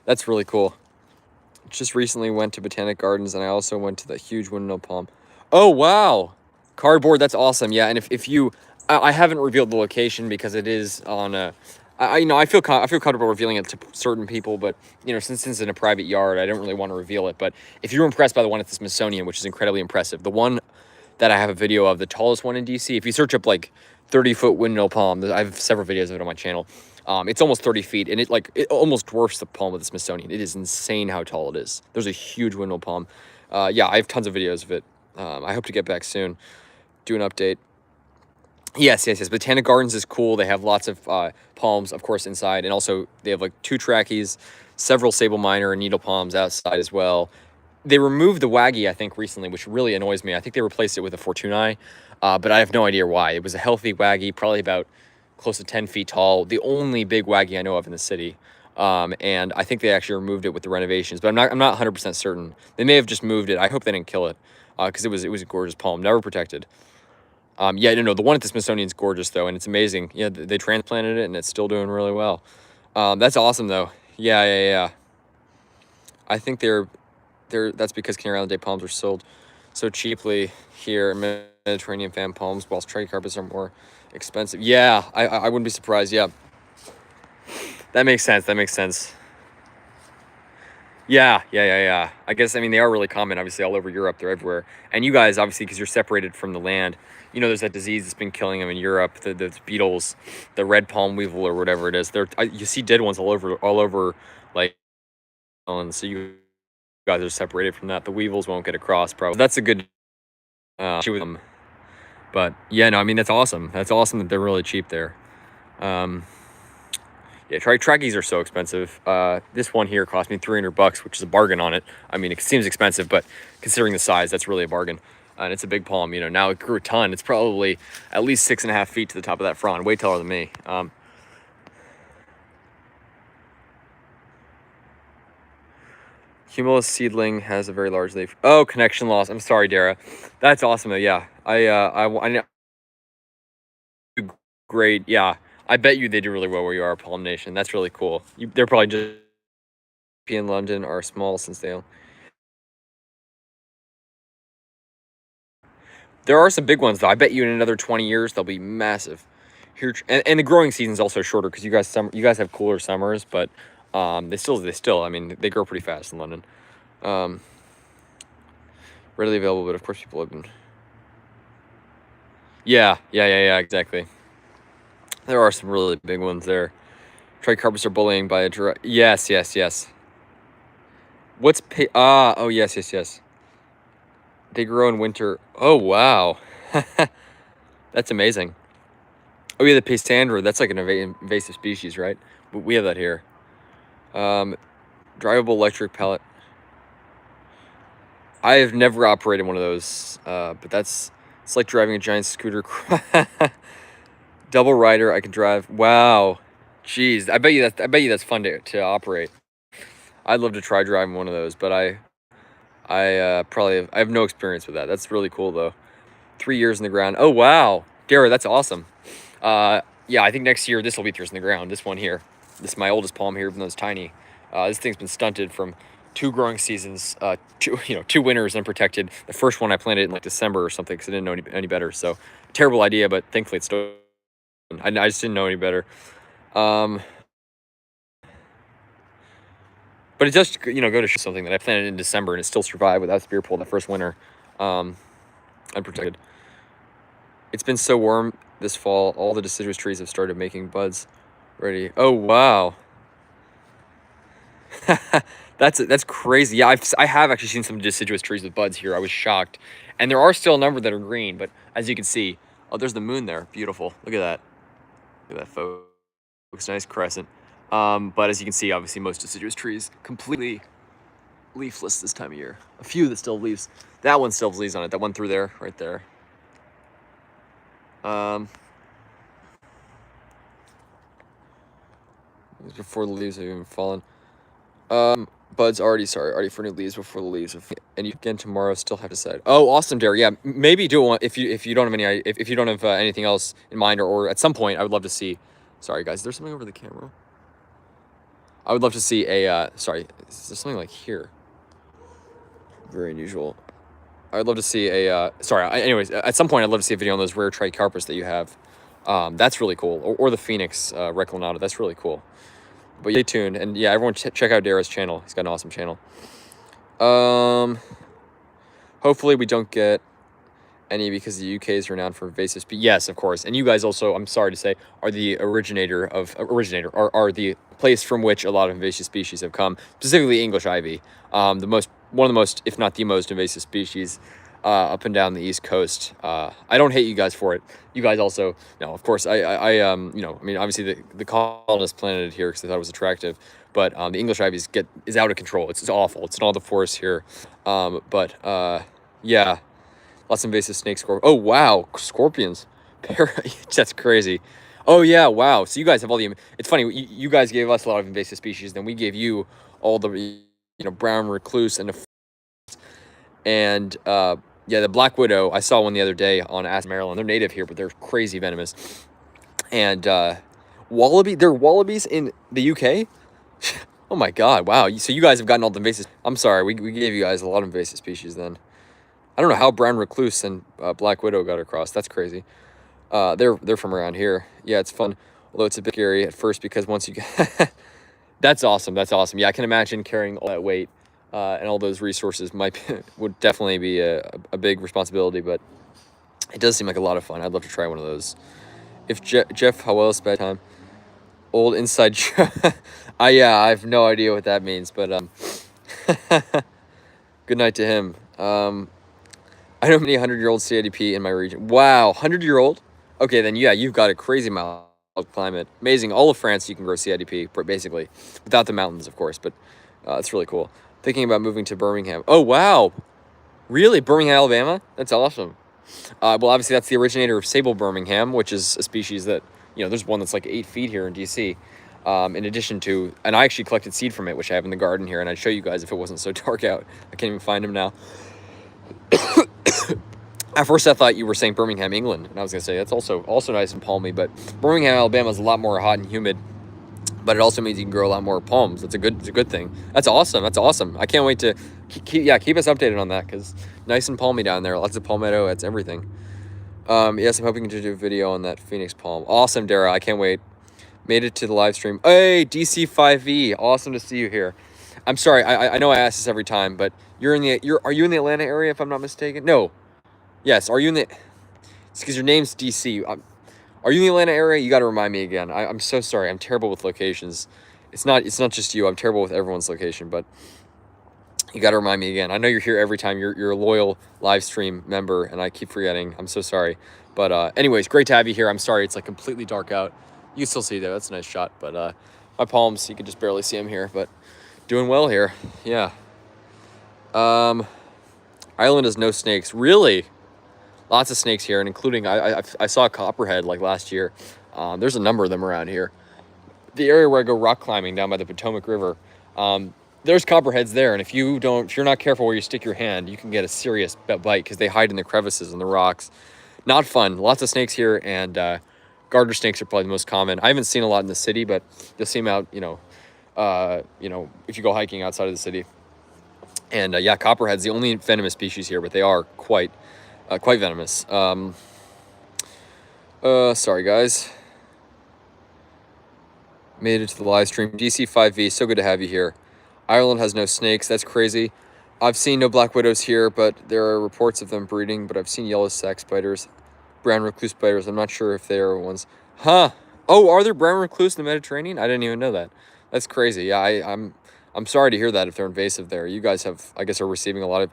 [SPEAKER 1] That's really cool. Just recently went to Botanic Gardens, and I also went to the huge windmill palm. Oh, wow. Cardboard, that's awesome. Yeah, and if you, I haven't revealed the location because it is on a, I feel comfortable revealing it to certain people, but since it's in a private yard, I don't really want to reveal it. But if you're impressed by the one at the Smithsonian, which is incredibly impressive, the one that I have a video of, the tallest one in DC, if you search up like 30-foot windmill palm, I have several videos of it on my channel. It's almost 30 feet, and it almost dwarfs the palm of the Smithsonian. It is insane how tall it is. There's a huge windmill palm. Yeah, I have tons of videos of it. I hope to get back soon. Do an update. Yes. Botanic Gardens is cool. They have lots of palms, of course, inside, and also they have like 2 trackies, several sable minor and needle palms outside as well. They removed the waggy, I think, recently, which really annoys me. I think they replaced it with a Fortunae, but I have no idea why. It was a healthy waggy, probably about close to 10 feet tall, the only big waggy I know of in the city. And I think they actually removed it with the renovations, but I'm not 100% certain. They may have just moved it. I hope they didn't kill it, because it was a gorgeous palm, never protected. Yeah, no, the one at the Smithsonian's gorgeous though, and it's amazing. Yeah, they transplanted it, and it's still doing really well. That's awesome though. Yeah. I think that's because Canary Island day palms are sold so cheaply here. Mediterranean fan palms, whilst tree carpets are more expensive. Yeah, I wouldn't be surprised. Yeah, that makes sense. Yeah. I guess, they are really common, obviously, all over Europe. They're everywhere. And you guys, obviously, because you're separated from the land, there's that disease that's been killing them in Europe, the beetles, the red palm weevil or whatever it is. You see dead ones all over, like, and so you guys are separated from that. The weevils won't get across, probably. That's a good issue with them. But, yeah, no, that's awesome. That's awesome that they're really cheap there. Yeah, Yeah, trackies are so expensive. This one here cost me $300, which is a bargain on it. I mean, it seems expensive, but considering the size, that's really a bargain. And it's a big palm. You know, now it grew a ton. It's probably at least 6.5 feet to the top of that frond, way taller than me. Cumulus seedling has a very large leaf. Oh, connection loss. I'm sorry, Dara. That's awesome though. Yeah, I know. Great. Yeah, I bet you they do really well where you are, Palm Nation. That's really cool. They're probably just in London are small since they. There are some big ones though. I bet you in another 20 years they'll be massive. Here, and the growing season's also shorter because you guys have cooler summers, but they still I mean they grow pretty fast in London. Readily available, but of course people have been. Yeah, exactly. There are some really big ones there. Tricarpus are bullying by a direct. Yes. What's oh yes. They grow in winter. Oh wow, that's amazing. Oh yeah, the Pastandra. That's like an invasive species, right? But we have that here. Drivable electric pellet. I have never operated one of those, but it's like driving a giant scooter. Double rider, I can drive. Wow, jeez, I bet you that's fun to operate. I'd love to try driving one of those, but I have no experience with that. That's really cool though. 3 years in the ground. Oh wow, Dara, that's awesome. Yeah, I think next year this will be 3 years in the ground. This one here, this is my oldest palm here, even though it's tiny. This thing's been stunted from 2 growing seasons, 2 winters unprotected. The first one I planted in like December or something because I didn't know any better. So terrible idea, but thankfully it's still. I just didn't know any better. But it does, go to show something that I planted in December and it still survived without spear pole that first winter, unprotected. It's been so warm this fall. All the deciduous trees have started making buds. Ready? Oh wow. That's crazy. Yeah, I have actually seen some deciduous trees with buds here. I was shocked, and there are still a number that are green. But as you can see, oh, there's the moon there. Beautiful. Look at that. Look at that, folks. Nice crescent. But as you can see, obviously most deciduous trees completely leafless this time of year. A few that still have leaves. That one still has leaves on it. That one through there, right there. Before the leaves have even fallen. Buds already for new leaves before the leaves and you again tomorrow still have to decide. Oh, awesome, Derek. Yeah, maybe do it if you don't have if you don't have anything else in mind or at some point I would love to see. Sorry guys, there's something over the camera. I would love to see a sorry, is there something like here? Very unusual. I would love to see a anyways, at some point I'd love to see a video on those rare tricarpus that you have. That's really cool. Or the Phoenix reclinata. That's really cool. But stay tuned, and yeah, everyone check out Dara's channel. He's got an awesome channel. Hopefully we don't get any because the UK is renowned for invasive species. Yes, of course. And you guys also, I'm sorry to say, are the are the place from which a lot of invasive species have come, specifically English ivy. One of the most, if not the most invasive species up and down the East Coast. I don't hate you guys for it. You guys also, no, of course, I mean, obviously the colonists planted it here because they thought it was attractive, but the English ivy is out of control. It's awful. It's in all the forests here. Yeah, lots of invasive snakes. Oh wow, scorpions. That's crazy. Oh yeah, wow. So you guys have all the. It's funny. You guys gave us a lot of invasive species, then we gave you all the brown recluse and yeah, the black widow. I saw one the other day on Maryland. They're native here, but they're crazy venomous. And wallaby. There are wallabies in the UK. Oh my god! Wow. So you guys have gotten all the invasive. I'm sorry. We gave you guys a lot of invasive species then. I don't know how brown recluse and black widow got across. That's crazy. They're from around here. Yeah, it's fun. Although it's a bit scary at first because once you get that's awesome. That's awesome. Yeah, I can imagine carrying all that weight and all those resources would definitely be a big responsibility, but it does seem like a lot of fun. I'd love to try one of those. If Jeff Howell's bedtime, old inside joke. I have no idea what that means, but good night to him. I know many 100-year-old CIDP in my region. Wow, 100-year-old? Okay, then yeah, you've got a crazy amount climate. Amazing. All of France you can grow CIDP, basically. Without the mountains, of course, but it's really cool. Thinking about moving to Birmingham. Oh, wow. Really? Birmingham, Alabama? That's awesome. Well, obviously, that's the originator of sable Birmingham, which is a species that, there's one that's like 8 feet here in D.C. In addition to, and I actually collected seed from it, which I have in the garden here, and I'd show you guys if it wasn't so dark out. I can't even find them now. At first, I thought you were saying Birmingham, England, and I was going to say that's also nice and palmy, but Birmingham, Alabama is a lot more hot and humid, but it also means you can grow a lot more palms. It's a good thing. That's awesome. I can't wait to keep us updated on that, because nice and palmy down there. Lots of palmetto. That's everything. Yes, I'm hoping to do a video on that Phoenix palm. Awesome, Dara. I can't wait. Made it to the live stream. Hey, DC5E. Awesome to see you here. I'm sorry. I know I ask this every time, but are you in the Atlanta area, if I'm not mistaken? No. Yes. Are you in the? It's because your name's DC. Are you in the Atlanta area? You got to remind me again. I'm so sorry. I'm terrible with locations. It's not just you. I'm terrible with everyone's location, but you got to remind me again. I know you're here every time. You're a loyal live stream member, and I keep forgetting. I'm so sorry. But anyways, great to have you here. I'm sorry it's like completely dark out. You can still see there. That's a nice shot. But my palms, you can just barely see them here. But doing well here. Yeah. Ireland has no snakes. Really? Lots of snakes here, and including, I saw a copperhead like last year. There's a number of them around here. The area where I go rock climbing down by the Potomac River, there's copperheads there, and if you're not careful where you stick your hand, you can get a serious bite because they hide in the crevices and the rocks. Not fun. Lots of snakes here, and garter snakes are probably the most common. I haven't seen a lot in the city, but you'll see them out, if you go hiking outside of the city. And yeah, copperhead's the only venomous species here, but they are quite venomous. Sorry guys. Made it to the live stream. DC5V, so good to have you here. Ireland has no snakes. That's crazy. I've seen no black widows here, but there are reports of them breeding. But I've seen yellow sac spiders, brown recluse spiders. I'm not sure if they are ones. Huh? Oh, are there brown recluse in the Mediterranean? I didn't even know that. That's crazy. Yeah, I'm sorry to hear that if they're invasive there. You guys are receiving a lot of,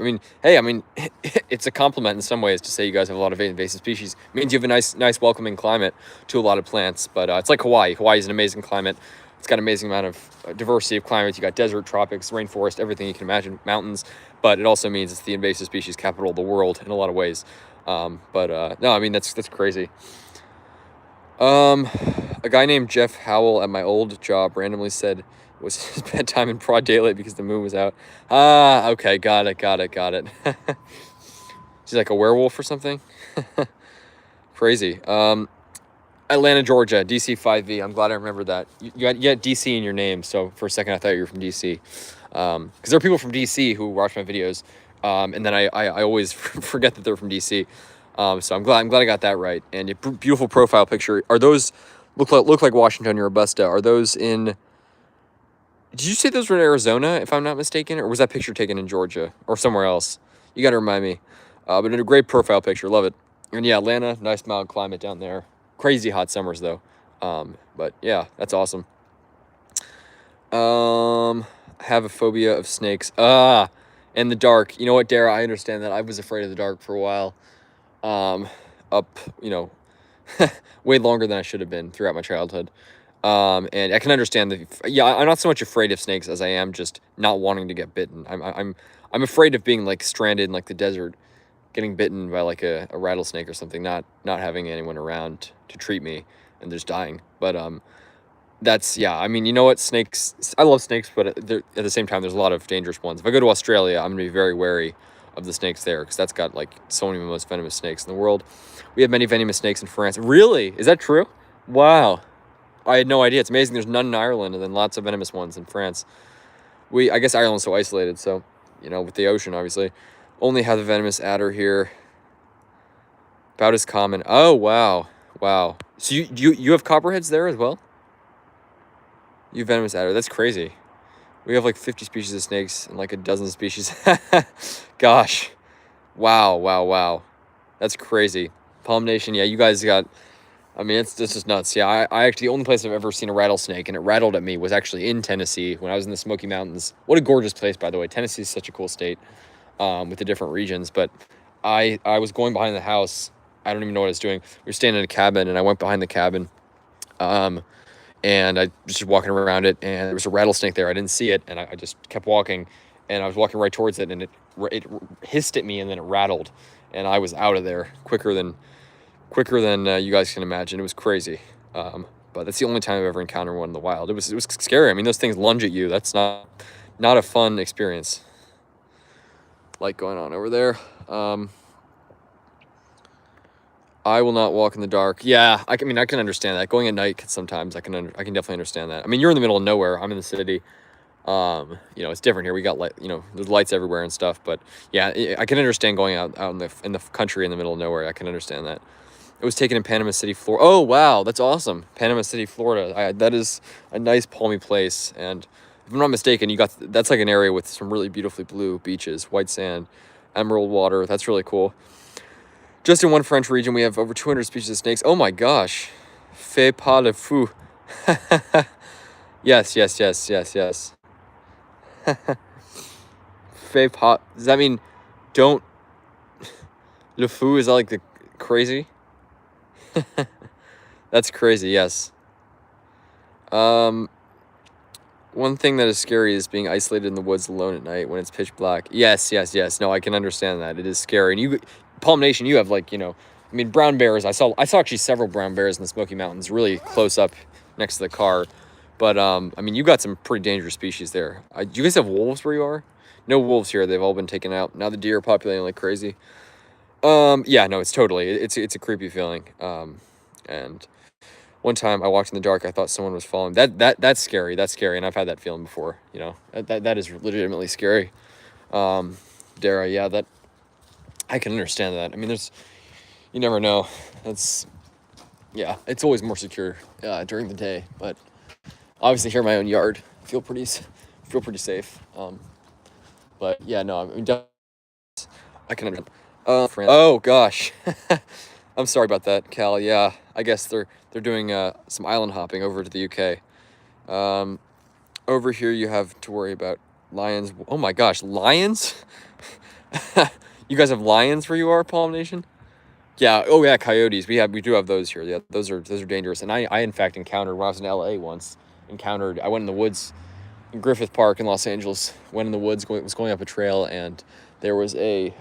[SPEAKER 1] it's a compliment in some ways to say you guys have a lot of invasive species. It means you have a nice welcoming climate to a lot of plants, but it's like Hawaii. Hawaii is an amazing climate. It's got an amazing amount of diversity of climates. You got desert, tropics, rainforest, everything you can imagine, mountains, but it also means it's the invasive species capital of the world in a lot of ways. No, that's crazy. A guy named Jeff Howell at my old job randomly said it was his bedtime in broad daylight because the moon was out. Ah, okay, got it. She's like a werewolf or something. Crazy. Atlanta, Georgia, DC5V. I'm glad I remembered that. You got DC in your name, so for a second I thought you were from DC. Because there are people from DC who watch my videos, and then I always forget that they're from DC. So I'm glad I got that right. And a beautiful profile picture. Are those look like Washington or Robusta? Are those in? Did you say those were in Arizona, if I'm not mistaken, or was that picture taken in Georgia or somewhere else? You got to remind me. But a great profile picture, love it. And yeah, Atlanta, nice mild climate down there. Crazy hot summers though. But yeah, that's awesome. I have a phobia of snakes. And the dark. You know what, Dara? I understand that. I was afraid of the dark for a while. Way longer than I should have been throughout my childhood. And I can understand that. Yeah, I'm not so much afraid of snakes as I am just not wanting to get bitten. I'm afraid of being like stranded in like the desert, getting bitten by like a rattlesnake or something, not having anyone around to treat me and just dying. But you know what, snakes, I love snakes, but at the same time there's a lot of dangerous ones. If I go to Australia, I'm gonna be very wary of the snakes there, because that's got like so many of the most venomous snakes in the world. We have many venomous snakes in France. Really? Is that true? Wow. I had no idea. It's amazing there's none in Ireland, and then lots of venomous ones in France. I guess Ireland's so isolated, so, with the ocean, obviously. Only have the venomous adder here. About as common. Oh, wow. So you have copperheads there as well? You have venomous adder. That's crazy. We have like 50 species of snakes and like a dozen species. Gosh. Wow. That's crazy. Palm Nation, yeah, you guys got... it's just nuts. Yeah, I actually, the only place I've ever seen a rattlesnake, and it rattled at me, was actually in Tennessee when I was in the Smoky Mountains. What a gorgeous place, by the way. Tennessee is such a cool state with the different regions. But I was going behind the house. I don't even know what I was doing. We were staying in a cabin, and I went behind the cabin And I was just walking around it, and there was a rattlesnake there. I didn't see it, and I just kept walking, and I was walking right towards it, and it hissed at me, and then it rattled, and I was out of there quicker than you guys can imagine. It was crazy. But that's the only time I've ever encountered one in the wild. It was scary. I mean, those things lunge at you. That's not a fun experience. Light going on over there. I will not walk in the dark. Yeah, I mean, I can understand that. Going at night sometimes, I can definitely understand that. I mean, you're in the middle of nowhere. I'm in the city. It's different here. We got light. There's lights everywhere and stuff. But yeah, I can understand going out in the country in the middle of nowhere. I can understand that. It was taken in Panama City, Florida. Oh wow, that's awesome. Panama City, Florida. That is a nice palmy place. And if I'm not mistaken, that's like an area with some really beautifully blue beaches, white sand, emerald water. That's really cool. Just in one French region, we have over 200 species of snakes. Oh my gosh. Fais pas le fou. Yes. Fais pas. Does that mean don't? Le fou, is that like the crazy? That's crazy, yes. One thing that is scary is being isolated in the woods alone at night when it's pitch black. Yes. No, I can understand that. It is scary. And Palm Nation, you have brown bears. I saw actually several brown bears in the Smoky Mountains, really close up next to the car. But you got some pretty dangerous species there. Do you guys have wolves where you are? No wolves here. They've all been taken out. Now the deer are populating like crazy. Yeah, no, it's a creepy feeling. And one time I walked in the dark, I thought someone was following. That's scary. That's scary, and I've had that feeling before. That is legitimately scary. Dara, yeah, that I can understand that. I mean, you never know. It's always more secure during the day, but obviously here in my own yard, feel pretty safe. But yeah, no, I mean, I can understand. Oh gosh, I'm sorry about that, Cal. Yeah, I guess they're doing some island hopping over to the UK. Over here you have to worry about lions. Oh my gosh, lions! You guys have lions where you are, Palm Nation? Yeah. Oh yeah, coyotes. We do have those here. Yeah, those are dangerous. And I in fact encountered when I was in LA once. I went in the woods in Griffith Park in Los Angeles. Went in the woods, was going up a trail, and there was a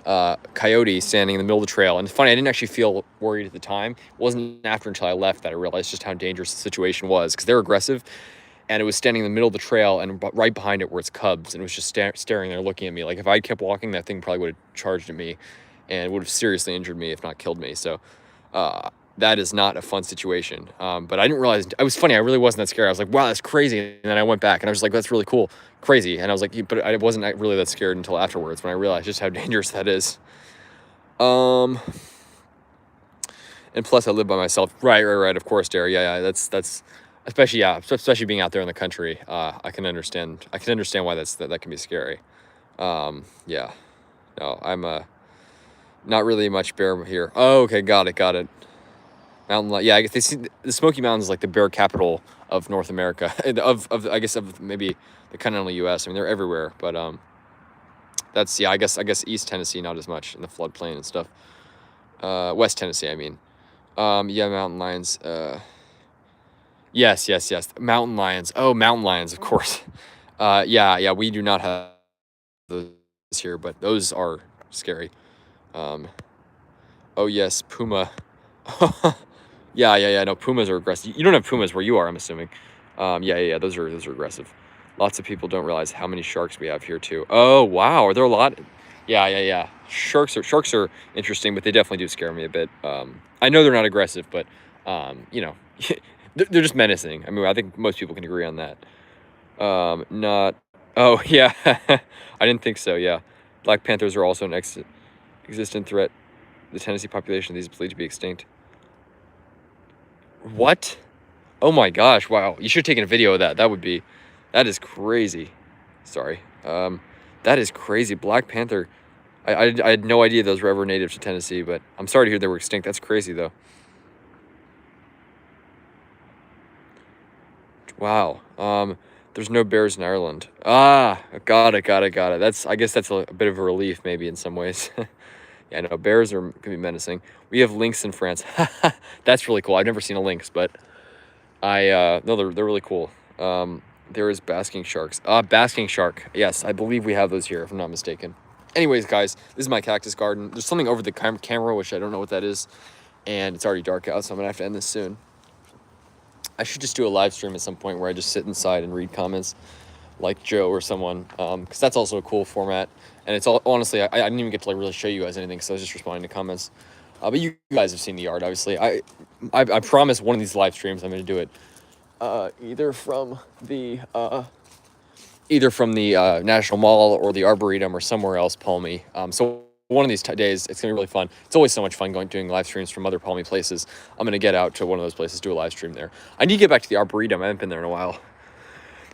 [SPEAKER 1] coyote standing in the middle of the trail. And it's funny, I didn't actually feel worried at the time. It wasn't after until I left that I realized just how dangerous the situation was, because they're aggressive. And it was standing in the middle of the trail, and right behind it were its cubs, and it was just staring there looking at me. Like, if I kept walking, that thing probably would have charged at me and would have seriously injured me, if not killed me. So that is not a fun situation. But I didn't realize, it was funny, I really wasn't that scared. I was like, wow, that's crazy. And then I went back, and I was like, that's really cool, crazy. And I was like, but I wasn't really that scared until afterwards, when I realized just how dangerous that is. And plus, I live by myself. Right, of course, Derek. Yeah, that's especially being out there in the country. I can understand why that can be scary. Yeah, no, I'm not really much bear here. Oh, okay, got it. Mountain, yeah, I guess they see the Smoky Mountains is like the bear capital of North America, of maybe the continental U.S. I mean, they're everywhere, but that's, yeah, I guess East Tennessee not as much in the floodplain and stuff. West Tennessee, I mean. Yeah, mountain lions. Yes. Mountain lions. Oh, mountain lions, of course. Yeah, we do not have those here, but those are scary. Oh yes, puma. Yeah. No, pumas are aggressive. You don't have pumas where you are, I'm assuming. Yeah. Those are aggressive. Lots of people don't realize how many sharks we have here too. Oh wow, are there a lot? Yeah. Sharks are interesting, but they definitely do scare me a bit. I know they're not aggressive, but they're just menacing. I mean, I think most people can agree on that. Not. Oh yeah, I didn't think so. Yeah, black panthers are also an existent threat. The Tennessee population of these is believed to be extinct. What? Oh my gosh! Wow, you should have taken a video of that. That is crazy. Sorry. That is crazy. Black panther. I had no idea those were ever native to Tennessee, but I'm sorry to hear they were extinct. That's crazy though. Wow. There's no bears in Ireland. Ah, got it. I guess that's a bit of a relief maybe in some ways. Yeah, no, bears can be menacing. We have lynx in France. That's really cool. I've never seen a lynx, but No, they're really cool. There is basking sharks. Basking shark. Yes, I believe we have those here, if I'm not mistaken. Anyways, guys, this is my cactus garden. There's something over the camera, which I don't know what that is, and it's already dark out, so I'm gonna have to end this soon. I should just do a live stream at some point where I just sit inside and read comments, like Joe or someone, because that's also a cool format. And it's all honestly, I didn't even get to like really show you guys anything, because I was just responding to comments. But you guys have seen the art, obviously. I promise one of these live streams I'm going to do it either from the National Mall or the Arboretum or somewhere else palmy. So one of these days, it's gonna be really fun. It's always so much fun doing live streams from other palmy places. I'm gonna get out to one of those places, do a live stream there. I need to get back to the Arboretum. I haven't been there in a while.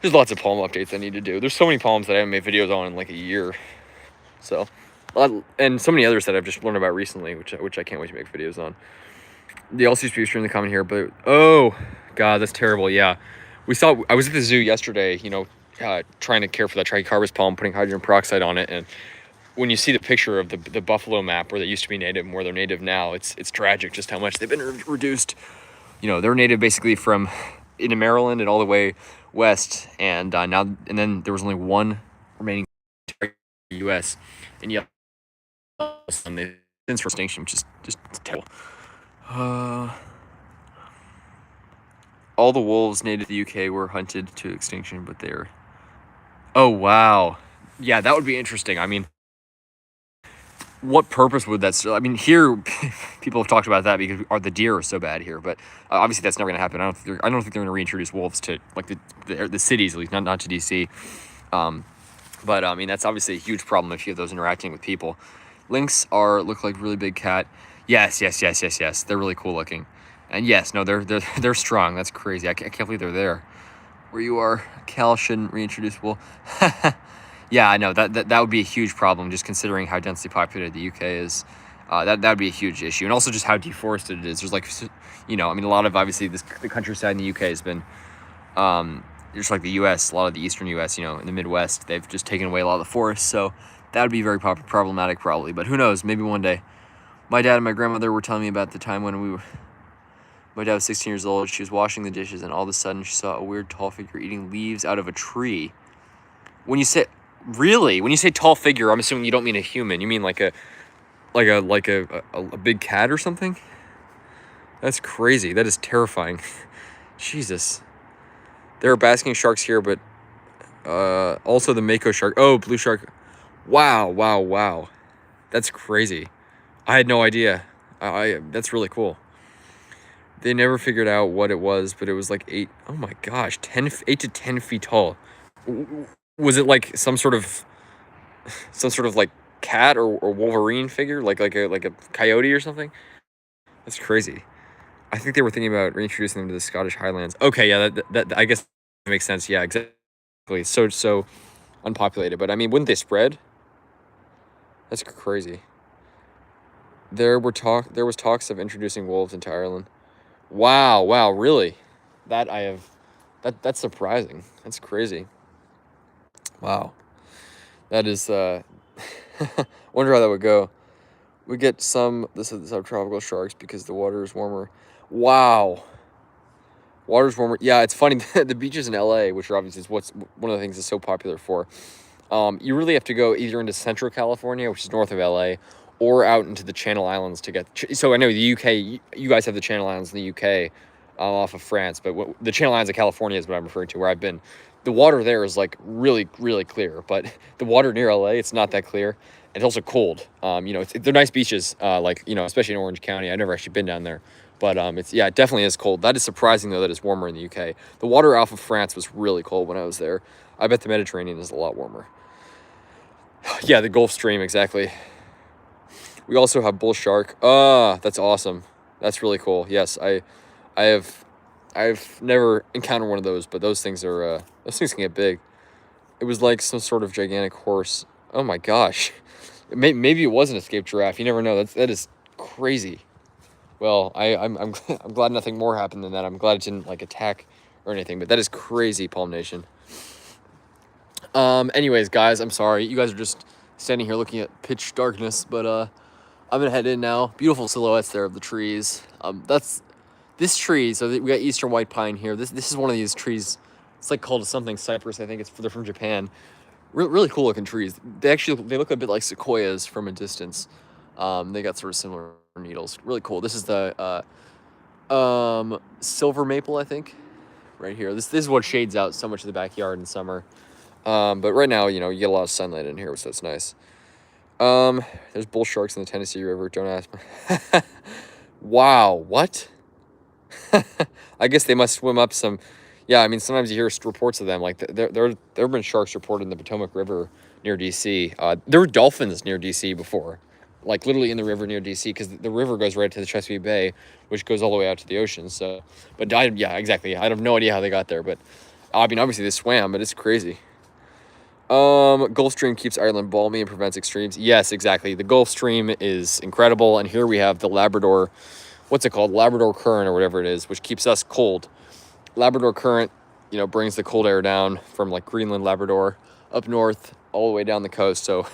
[SPEAKER 1] There's lots of palm updates I need to do. There's so many palms that I haven't made videos on in like a year. So, and so many others that I've just learned about recently, which I can't wait to make videos on. The LC speaker in the comment here, but oh god, that's terrible. Yeah, I was at the zoo yesterday. Trying to care for that Tricharpus palm, putting hydrogen peroxide on it, and when you see the picture of the buffalo map where they used to be native and where they're native now, it's tragic just how much they've been reduced. They're native basically from into Maryland and all the way west, and then there was only one remaining in the U.S. and yeah, they since for extinction, which is just terrible. All the wolves native to the UK were hunted to extinction, but they're... Oh, wow. Yeah, that would be interesting. I mean, what purpose would that still... I mean, here, people have talked about that because the deer are so bad here, but obviously that's never going to happen. I don't think they're going to reintroduce wolves to, like, the cities, at least, not to D.C. But, I mean, that's obviously a huge problem if you have those interacting with people. Lynx look like really big cat. Yes. They're really cool looking. And yes, no, they're strong. That's crazy. I can't believe they're there. Where you are, Cal shouldn't reintroduce wool. Yeah, I know that would be a huge problem, just considering how densely populated the UK is. That would be a huge issue, and also just how deforested it is. There's like, I mean, a lot of obviously the countryside in the UK has been, just like the US, a lot of the eastern US, in the Midwest, they've just taken away a lot of the forests. So that would be very problematic, probably. But who knows? Maybe one day. My dad and my grandmother were telling me about the time when my dad was 16 years old. She was washing the dishes, and all of a sudden, she saw a weird tall figure eating leaves out of a tree. When you say tall figure, I'm assuming you don't mean a human. You mean like a big cat or something? That's crazy. That is terrifying. Jesus. There are basking sharks here, but also the mako shark. Oh, blue shark. Wow. That's crazy. I had no idea. That's really cool. They never figured out what it was, but it was like 8 to 10 feet tall. Was it like some sort of like cat or Wolverine figure, like a coyote or something? That's crazy. I think they were thinking about reintroducing them to the Scottish Highlands. Okay, yeah, that I guess makes sense. Yeah, exactly. So unpopulated, but I mean, wouldn't they spread? That's crazy. There was talks of introducing wolves into Ireland. Wow, really? That's surprising. That's crazy. Wow. That is wonder how that would go. We get some subtropical sharks because the water is warmer. Wow. Water's warmer. Yeah, it's funny. The beaches in LA, which are obviously one of the things it's so popular for. You really have to go either into Central California, which is north of LA, or out into the Channel Islands to get... So I know the UK, you guys have the Channel Islands in the UK off of France, but the Channel Islands of California is what I'm referring to, where I've been. The water there is like really, really clear, but the water near LA, it's not that clear. It's also cold. They're nice beaches, especially in Orange County. I've never actually been down there, but it definitely is cold. That is surprising though that it's warmer in the UK. The water off of France was really cold when I was there. I bet the Mediterranean is a lot warmer. Yeah, the Gulf Stream, exactly. We also have bull shark. That's awesome. That's really cool. Yes, I've never encountered one of those, but those things can get big. It was like some sort of gigantic horse. Oh my gosh. Maybe it was an escaped giraffe. You never know. That is crazy. Well, I'm glad nothing more happened than that. I'm glad it didn't like attack or anything, but that is crazy, Palm Nation. Anyways, guys, I'm sorry. You guys are just standing here looking at pitch darkness, but I'm gonna head in now. Beautiful silhouettes there of the trees. That's This tree, so we got eastern white pine here. This is one of these trees. It's like called something cypress. I think they're from Japan. Really cool looking trees. They look a bit like sequoias from a distance. They got sort of similar needles. Really cool. This is the silver maple, I think, right here. This is what shades out so much of the backyard in summer. But right now, you know, you get a lot of sunlight in here, so it's nice. There's bull sharks in the Tennessee River. Don't ask me. Wow, what? I guess they must swim up some. Yeah, I mean, sometimes you hear reports of them. Like there have been sharks reported in the Potomac River near DC. There were dolphins near DC before, like literally in the river near DC, because the river goes right to the Chesapeake Bay, which goes all the way out to the ocean. So, but yeah, exactly. I have no idea how they got there, but I mean, obviously they swam, but it's crazy. Gulf Stream keeps Ireland balmy and prevents extremes. Yes, exactly. The Gulf Stream is incredible, and here we have the Labrador. What's it called? Labrador Current or whatever it is, which keeps us cold. Labrador Current, you know, brings the cold air down from like Greenland, Labrador, up north, all the way down the coast. So,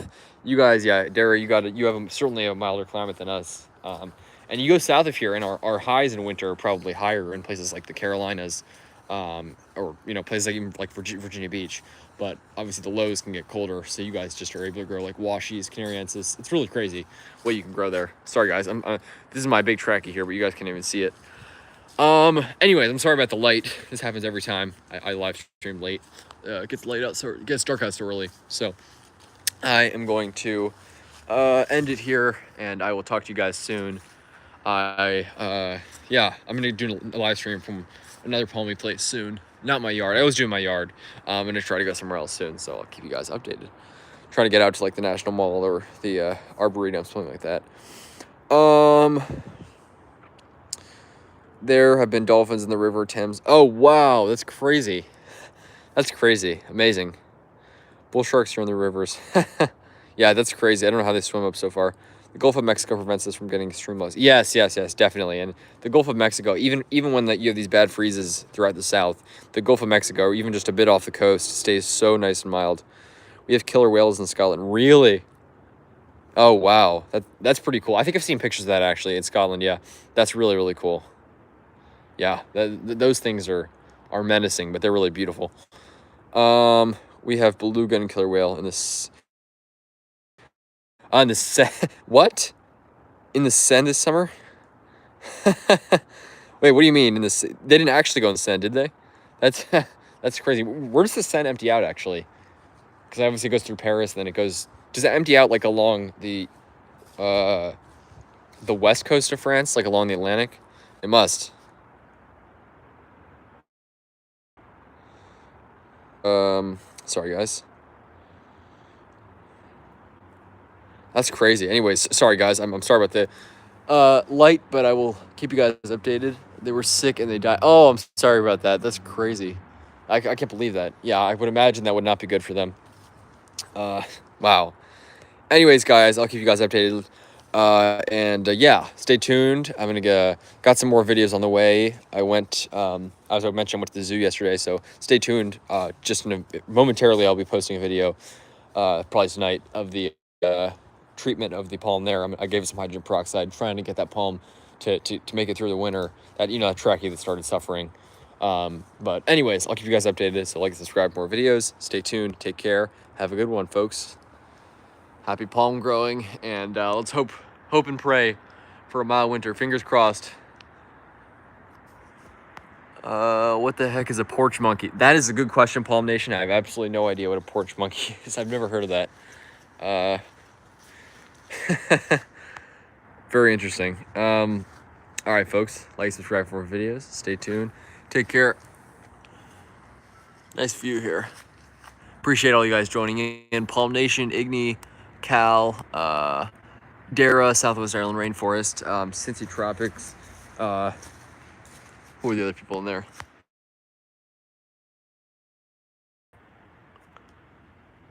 [SPEAKER 1] you guys, yeah, Dara, you have certainly a milder climate than us. And you go south of here, and our highs in winter are probably higher in places like the Carolinas, or you know, places like even like Virginia Beach. But obviously the lows can get colder, so you guys just are able to grow like washies, canariensis. It's really crazy what you can grow there. Sorry guys, this is my big trackie here, but you guys can't even see it. Anyways, I'm sorry about the light. This happens every time I live stream late. It gets light out, so it gets dark out so early. So I am going to end it here, and I will talk to you guys soon. Yeah, I'm gonna do a live stream from another palmy place soon. Not my yard. I always do my yard. I'm gonna try to go somewhere else soon, so I'll keep you guys updated. Trying to get out to like the National Mall or the Arboretum, something like that. There have been dolphins in the River Thames. Oh wow, that's crazy. That's crazy. Amazing. Bull sharks are in the rivers. Yeah, that's crazy. I don't know how they swim up so far. The Gulf of Mexico prevents us from getting extreme lows. Yes, definitely. And the Gulf of Mexico, even when you have these bad freezes throughout the South, the Gulf of Mexico, or even just a bit off the coast, stays so nice and mild. We have killer whales in Scotland. Really? Oh wow, that's pretty cool. I think I've seen pictures of that actually in Scotland. Yeah, that's really cool. Yeah, those things are menacing, but they're really beautiful. We have beluga and killer whale in this. On the set. What? In the Seine this summer? Wait, what do you mean in this? They didn't actually go in the Seine, did they? That's that's crazy. Where does the Seine empty out actually? Because obviously it goes through Paris, and then it goes. Does it empty out like along the west coast of France, like along the Atlantic? It must. Sorry guys. That's crazy. Anyways, sorry guys. I'm sorry about the light, but I will keep you guys updated. They were sick and they died. Oh, I'm sorry about that. That's crazy. I can't believe that. Yeah, I would imagine that would not be good for them. Wow. Anyways, guys, I'll keep you guys updated. Yeah, stay tuned. I'm gonna got some more videos on the way. As I mentioned, I went to the zoo yesterday, so stay tuned. Just momentarily, I'll be posting a video, probably tonight, of the treatment of the palm there. I gave it some hydrogen peroxide, trying to get that palm to make it through the winter. That that trachea that started suffering. But anyways, I'll keep you guys updated. So like, subscribe for more videos. Stay tuned. Take care. Have a good one, folks. Happy palm growing, and let's hope and pray for a mild winter. Fingers crossed. What the heck is a porch monkey? That is a good question, Palm Nation. I have absolutely no idea what a porch monkey is. I've never heard of that. Very interesting. All right, folks. Like, subscribe for more videos. Stay tuned. Take care. Nice view here. Appreciate all you guys joining in. Palm Nation, Igni, Cal, Dara, Southwest Ireland Rainforest, Cincy Tropics. Who are the other people in there?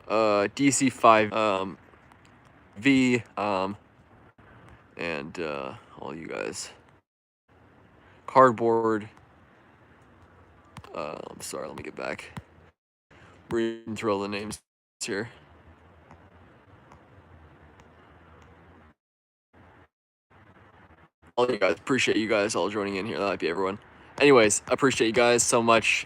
[SPEAKER 1] DC5, V, and all you guys. Cardboard. I'm sorry, let me get back. Reading through all the names here. all you guys. Appreciate you guys all joining in here. That might be everyone. Anyways, appreciate you guys so much.